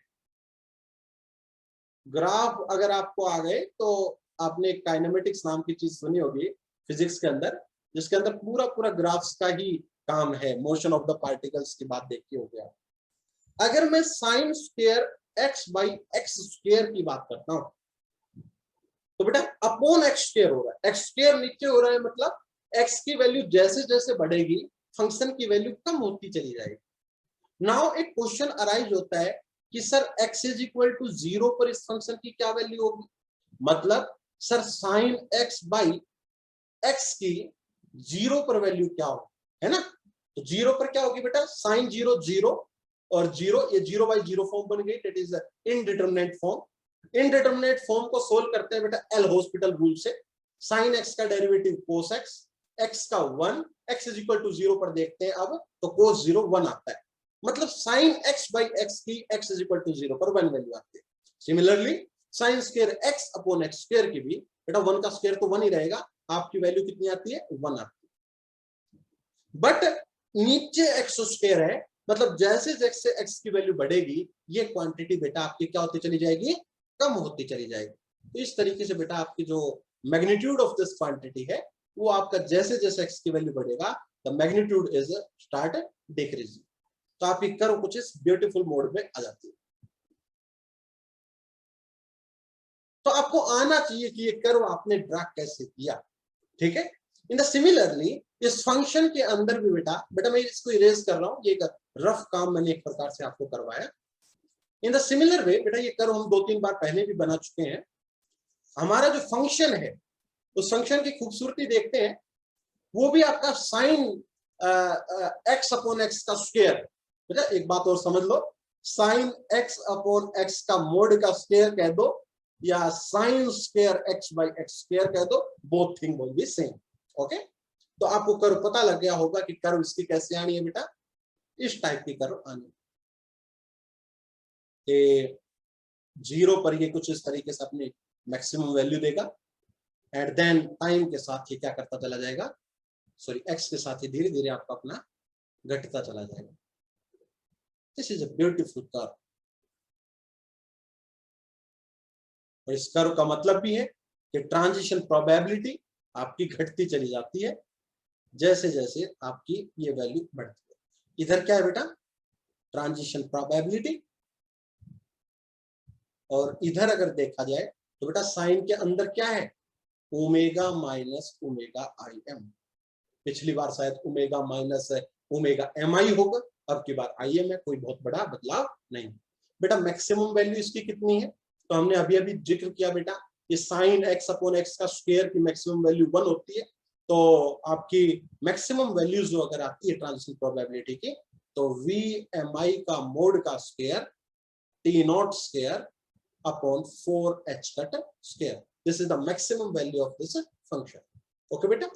ग्राफ अगर आपको आ गए तो आपने काइनेमेटिक्स नाम की चीज सुनी होगी फिजिक्स के अंदर, जिसके अंदर पूरा पूरा ग्राफ्स का ही काम है, मोशन ऑफ द पार्टिकल्स की बात देखी हो गया। अगर मैं sine square x by x square की बात करता हूं तो बेटा अपॉन एक्स स्क्वायर हो रहा है, एक्स स्क्वायर नीचे हो रहा है, मतलब एक्स की वैल्यू जैसे जैसे बढ़ेगी फंक्शन की वैल्यू कम होती चली जाएगी। नाउ एक क्वेश्चन अराइज होता है कि sir x is equal to 0 पर इस फंक्शन की क्या वैल्यू होगी, मतलब sir sine x by x की 0 पर वैल्यू क्या होगी, है ना? तो 0 पर क्या होगी बेटा, साइन 0 0 और 0, ये 0 बाई 0 फॉर्म बन गई, that is indeterminate form. Indeterminate form को सोल्व करते हैं बेटा एल हॉस्पिटल रूल से। साइन एक्स का डेरिवेटिव कोस एक्स, एक्स का 1, एक्स इज इक्वल टू 0 पर देखते हैं अब, तो कोस 0 1 आता है, मतलब साइन एक्स बाई एक्स की एक्स इज इक्वल टू 0 पर 1 वैल्यू आती है। Similarly sine square x upon x square की भी बेटा 1 का स्क्वायर तो 1 ही रहेगा, आपकी वैल्यू कितनी आती है 1 आती है। बट नीचे एक्स स्क्वायर है, मतलब जैसे जैसे एक्स की वैल्यू बढ़ेगी ये क्वांटिटी बेटा आपकी क्या होती चली जाएगी, कम होती चली जाएगी। तो इस तरीके से बेटा आपकी जो मैग्नीट्यूड ऑफ दिस क्वांटिटी है वो आपका जैसे जैसे एक्स की वैल्यू बढ़ेगा the magnitude is start decreasing. तो आपकी कर्व कुछ इस ब्यूटीफुल मोड में आ जाती है। तो आपको आना चाहिए कि ये कर्व आपने ड्रा कैसे किया, ठीक है। इन द सिमिलरली इस फंक्शन के अंदर भी बेटा मैं इसको इरेज कर रहा हूं, ये एक रफ काम मैंने एक प्रकार से आपको करवाया। इन द सिमिलर वे बेटा ये कर्व हम 2-3 बार पहले भी बना चुके हैं। हमारा जो फंक्शन है उस फंक्शन की खूबसूरती देखते हैं, वो भी आपका साइन एक्स अपॉन एक्स का स्क्वायर। बेटा एक बात और समझ लो, साइन एक्स अपॉन एक्स का मोड का स्क्वायर कह दो या sine square x by x square कह दो, both thing will be same. Okay, तो आपको कर्व पता लग गया होगा कि कर्व इसकी कैसे आनी है बेटा, इस टाइप की कर्व आनी है। 0 पर ये कुछ इस तरीके से अपनी मैक्सिमम वैल्यू देगा एंड देन टाइम के साथ ये क्या करता चला जाएगा, सॉरी एक्स के साथ ही धीरे धीरे आपका अपना घटता चला जाएगा। This is a beautiful curve. और इस कर्व का मतलब भी है कि ट्रांजिशन प्रोबेबिलिटी आपकी घटती चली जाती है जैसे जैसे आपकी ये वैल्यू बढ़ती है। इधर क्या है बेटा, ट्रांजिशन प्रोबेबिलिटी, और इधर अगर देखा जाए तो बेटा साइन के अंदर क्या है, omega minus omega I M. पिछली बार शायद ओमेगा माइनस ओमेगा एम आई होगा, अब की बार आई एम है, कोई बहुत बड़ा बदलाव नहीं। बेटा मैक्सिमम वैल्यू इसकी कितनी है, तो हमने अभी अभी जिक्र किया बेटा, ये साइन एक्स अपॉन एक्स का स्क्वायर की मैक्सिमम वैल्यू 1 होती है। तो आपकी मैक्सिमम वैल्यूज जो अगर आती है ट्रांजिशन प्रोबेबिलिटी की, तो वी एम आई का मोड का square T not square upon 4h cut square, this is the maximum value of this function. Okay बेटा,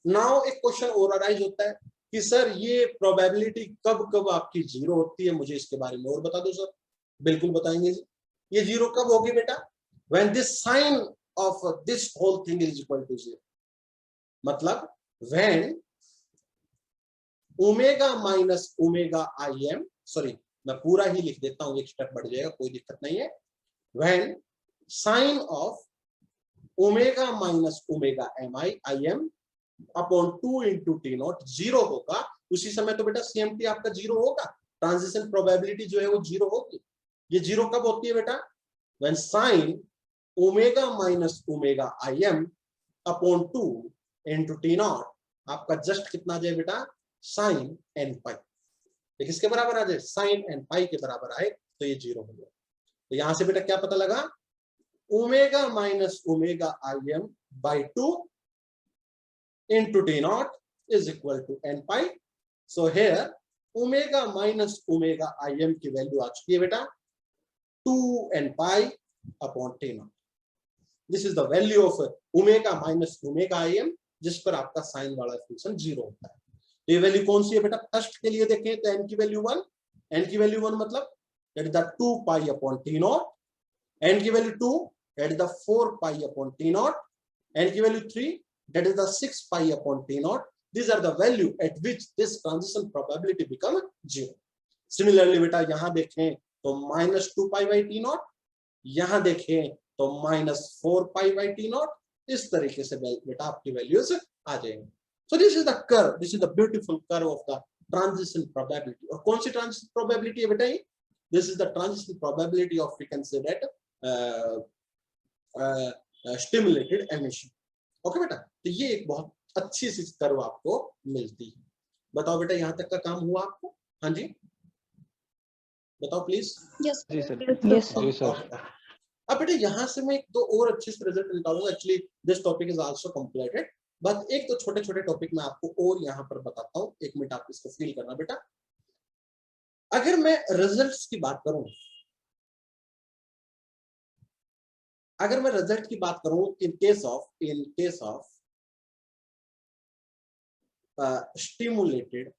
नाउ एक क्वेश्चन और अराइज होता है कि सर ये प्रोबेबिलिटी कब कब आपकी 0 होती है, मुझे इसके बारे में और बता दो सर। बिल्कुल बताएंगे जी, ये 0 कब होगी बेटा, when this sign of this whole thing is equal to 0, मतलब when omega minus omega I M, sorry मैं पूरा ही लिख देता हूं, एक स्टेप बढ़ जाएगा, कोई दिक्कत नहीं है। when sin of omega minus omega M I M upon 2 into T nought 0 होगा, उसी समय तो बेटा सीएमटी आपका 0 होगा, ट्रांजिशन प्रोबेबिलिटी जो है वो 0 होगी। ये 0 कब होती है बेटा, when sin omega minus omega I M upon 2 into T not आपका जस्ट कितना आ जाए बेटा, साइन एन पाई। ये किसके बराबर आ जाए, साइन एन पाई के बराबर आए, तो ये 0 हो गया। तो यहां से बेटा क्या पता लगा, omega minus omega I M by 2 into t naught is equal to n pi. So here omega minus omega im की वैल्यू आ चुकी है बेटा 2n pi upon t naught. This is the value of omega minus omega im जिस पर आपका sign वाला function 0 होता है। तो ये वैल्यू कौन सी है बेटा, फर्स्ट के लिए देखें तो n की वैल्यू 1, n की वैल्यू 1 मतलब that is the 2 pi upon t naught, n की value 2 that is the 4 pi upon t naught, n की value 3 that is the 6 pi upon t naught. These are the value at which this transition probability become 0. Similarly बेटा यहाँ देखें तो -2 pi by t naught, यहाँ देखें तो -4 pi by t naught, इस तरीके से बेटा आपकी वैल्यूज आ जाएंगे। So this is the curve, this is the beautiful curve of the transition probability. और कौन सी transition probability है बेटा ये, this is the transition probability of we can say that stimulated emission. Okay बेटा, तो ये एक बहुत अच्छी सी कर्व आपको मिलती है। बताओ बेटा यहाँ तक का काम हुआ आपको, हाँ जी बताओ प्लीज। Yes, जी सर, Yes, sir. जी सर। अब बेटा यहाँ से मैं 2 और अच्छे से रिजल्ट निकालूंगा। Actually this topic is also completed, but एक तो छोटे छोटे टॉपिक मैं आपको और यहाँ पर बताता हूँ, 1 मिनट आप इसको फील करना बेटा। अगर मैं रिजल्ट्स की बात करूं, अगर मैं रिजल्ट की बात करूं in case of stimulated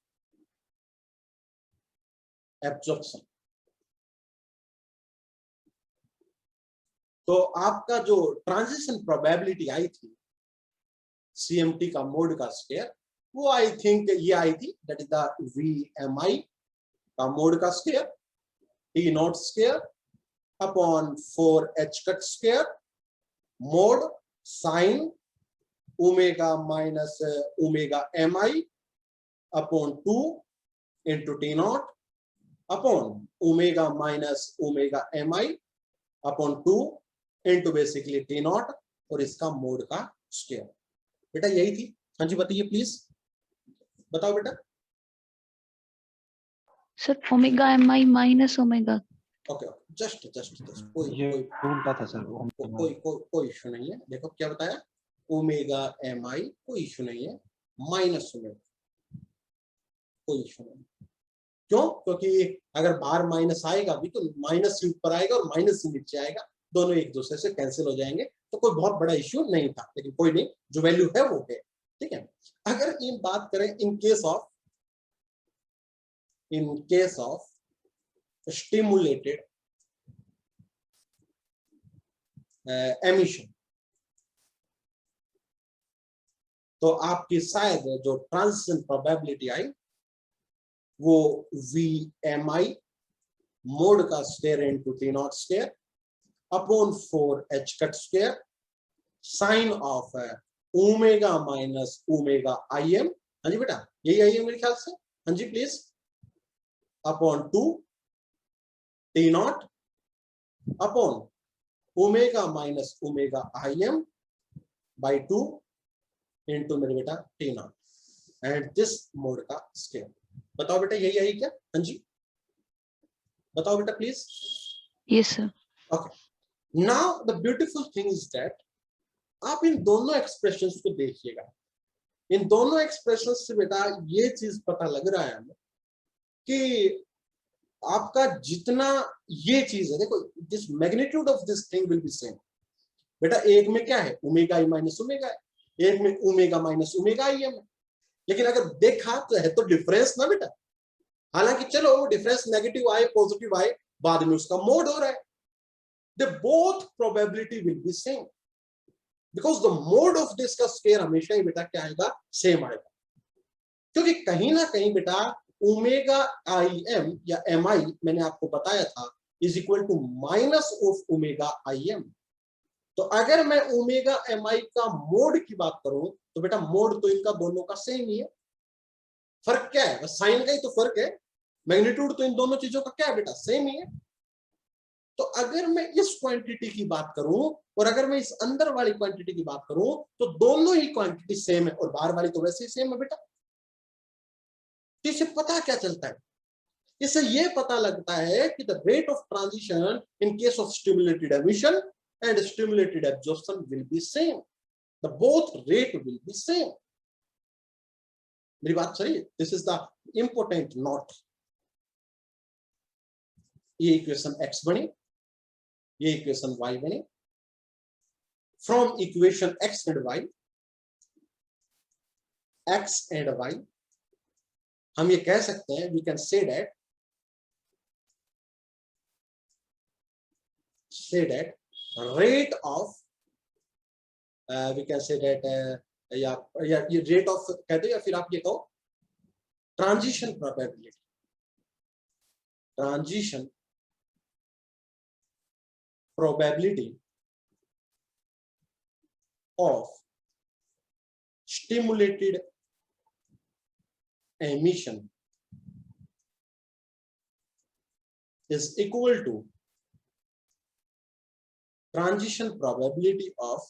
absorption, तो आपका जो ट्रांजिशन प्रोबेबिलिटी आई थी सीएमटी का मोड का स्क्वायर, वो आई थिंक ये आई थी, दैट इज द वीएमआई का मोड का square, T not square upon 4h cut square mod sine omega minus omega MI upon 2 into T naught upon omega minus omega MI upon 2 into basically T not और इसका mode का square. बेटा यही थी। हाँ जी बताइए please, बताओ बेटा। Sir omega M I minus omega. Okay just कोई ये कोई उल्टा था सर। कोई इशू नहीं है। देखो क्या बताया, ओमेगा एम आई, कोई इशू नहीं है, माइनस ओमेगा कोई इशू नहीं। क्यों? क्योंकि अगर बाहर माइनस आएगा भी तो माइनस से ऊपर आएगा और माइनस से नीचे आएगा, दोनों एक दूसरे से कैंसिल हो जाएंगे, तो कोई बहुत बड़ा इश्यू नहीं था। लेकिन कोई नहीं, जो वैल्यू है वो है, ठीक है। अगर इन बात करें in case of stimulated emission, तो आपकी शायद जो ट्रांजिशन प्रोबेबिलिटी आई वो VMI मोड का square into T not square upon 4h cut square sine of omega minus omega IM। हाँ जी बेटा यही आई है मेरे ख्याल से। हाँ जी please, upon 2 T naught upon omega minus omega IM by 2 into मेरे बेटा T naught and this mod का स्क्वायर। बताओ बेटा यही आई क्या? हाँ जी बताओ बेटा प्लीज। Yes sir. Okay, now the beautiful thing is that आप इन दोनों एक्सप्रेशंस को देखिएगा। इन दोनों एक्सप्रेशंस से बेटा ये चीज पता लग रहा है हमें कि आपका जितना ये चीज है, देखो this magnitude of this thing will be same. बेटा एक में क्या है, ओमेगा आई माइनस ओमेगा है, एक में ओमेगा माइनस ओमेगा आई है। लेकिन अगर देखा तो है तो डिफरेंस ना बेटा। हालांकि चलो डिफरेंस नेगेटिव आए पॉजिटिव आए, बाद में उसका मोड हो रहा है, the both probability will be same because the mode of this का स्क्वायर हमेशा ही बेटा क्या आएगा, सेम आएगा। क्योंकि कहीं ना कहीं बेटा ओमेगा IM या MI मैंने आपको बताया था is equal to minus of omega IM। तो अगर मैं ओमेगा MI का मोड की बात करूं तो बेटा मोड तो इनका दोनों का सेम ही है। फर्क क्या है, बस साइन का ही तो फर्क है, मैग्नीट्यूड तो इन दोनों चीजों का क्या है बेटा, सेम ही है। तो अगर मैं इस क्वांटिटी की बात करूं और अगर मैं इस अंदर वाली क्वांटिटी की बात करूं तो दोनों ही क्वांटिटी सेम है और बाहर वाली तो वैसे ही सेम है बेटा। तो इससे पता क्या चलता है, इससे ये पता लगता है कि the rate of transition in case of stimulated emission and stimulated absorption will be same, the both rate will be same। मेरी बात सही है? This is the important note। ये इक्वेशन x बनी, ये इक्वेशन y बनी। from equation x and y हम ये कह सकते हैं, we can say that rate of we can say that या ये rate of कहते हैं या फिर आप ये कहो transition probability of stimulated emission is equal to transition probability of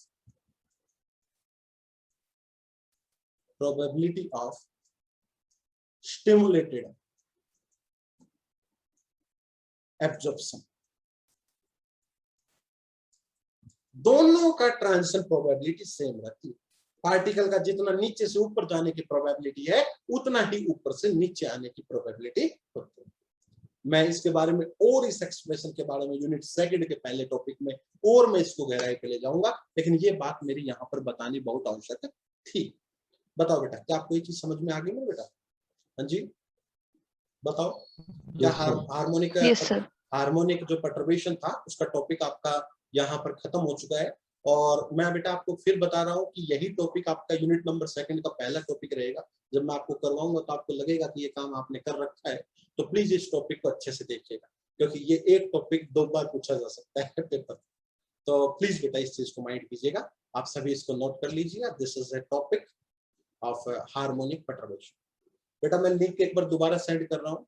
stimulated absorption। दोनों का ट्रांजिशन प्रोबेबिलिटी सेम रहती है। पार्टिकल का जितना नीचे से ऊपर जाने की प्रोबेबिलिटी है उतना ही ऊपर से नीचे आने की प्रोबेबिलिटी होती है। मैं इसके बारे में और इस एक्सप्रेशन के बारे में यूनिट सेकंड के पहले टॉपिक में और मैं इसको गहराई पे ले जाऊंगा, लेकिन ये बात मेरी यहाँ पर बतानी बहुत आवश्यक थी। बताओ बेटा, क्या आपको ये चीज समझ में आ गई मेरे बेटा? हाँ जी बताओ, क्या हार्मोनिक यस सर। हार्मोनिक जो पर्टर्बेशन था उसका टॉपिक आपका यहाँ पर खत्म हो चुका है। और मैं बेटा आपको फिर बता रहा हूँ कि यही टॉपिक आपका यूनिट नंबर सेकंड का पहला टॉपिक रहेगा। जब मैं आपको करवाऊंगा तो आपको लगेगा कि ये काम आपने कर रखा है, तो प्लीज इस टॉपिक को अच्छे से देखिएगा, क्योंकि ये एक टॉपिक 2 बार पूछा जा सकता है पेपर। तो प्लीज बेटा इस चीज को माइंड कीजिएगा, आप सभी इसको नोट कर लीजिएगा। This is a topic of harmonic perturbation. बेटा मैं लिंक एक बार दोबारा सेंड कर रहा हूँ।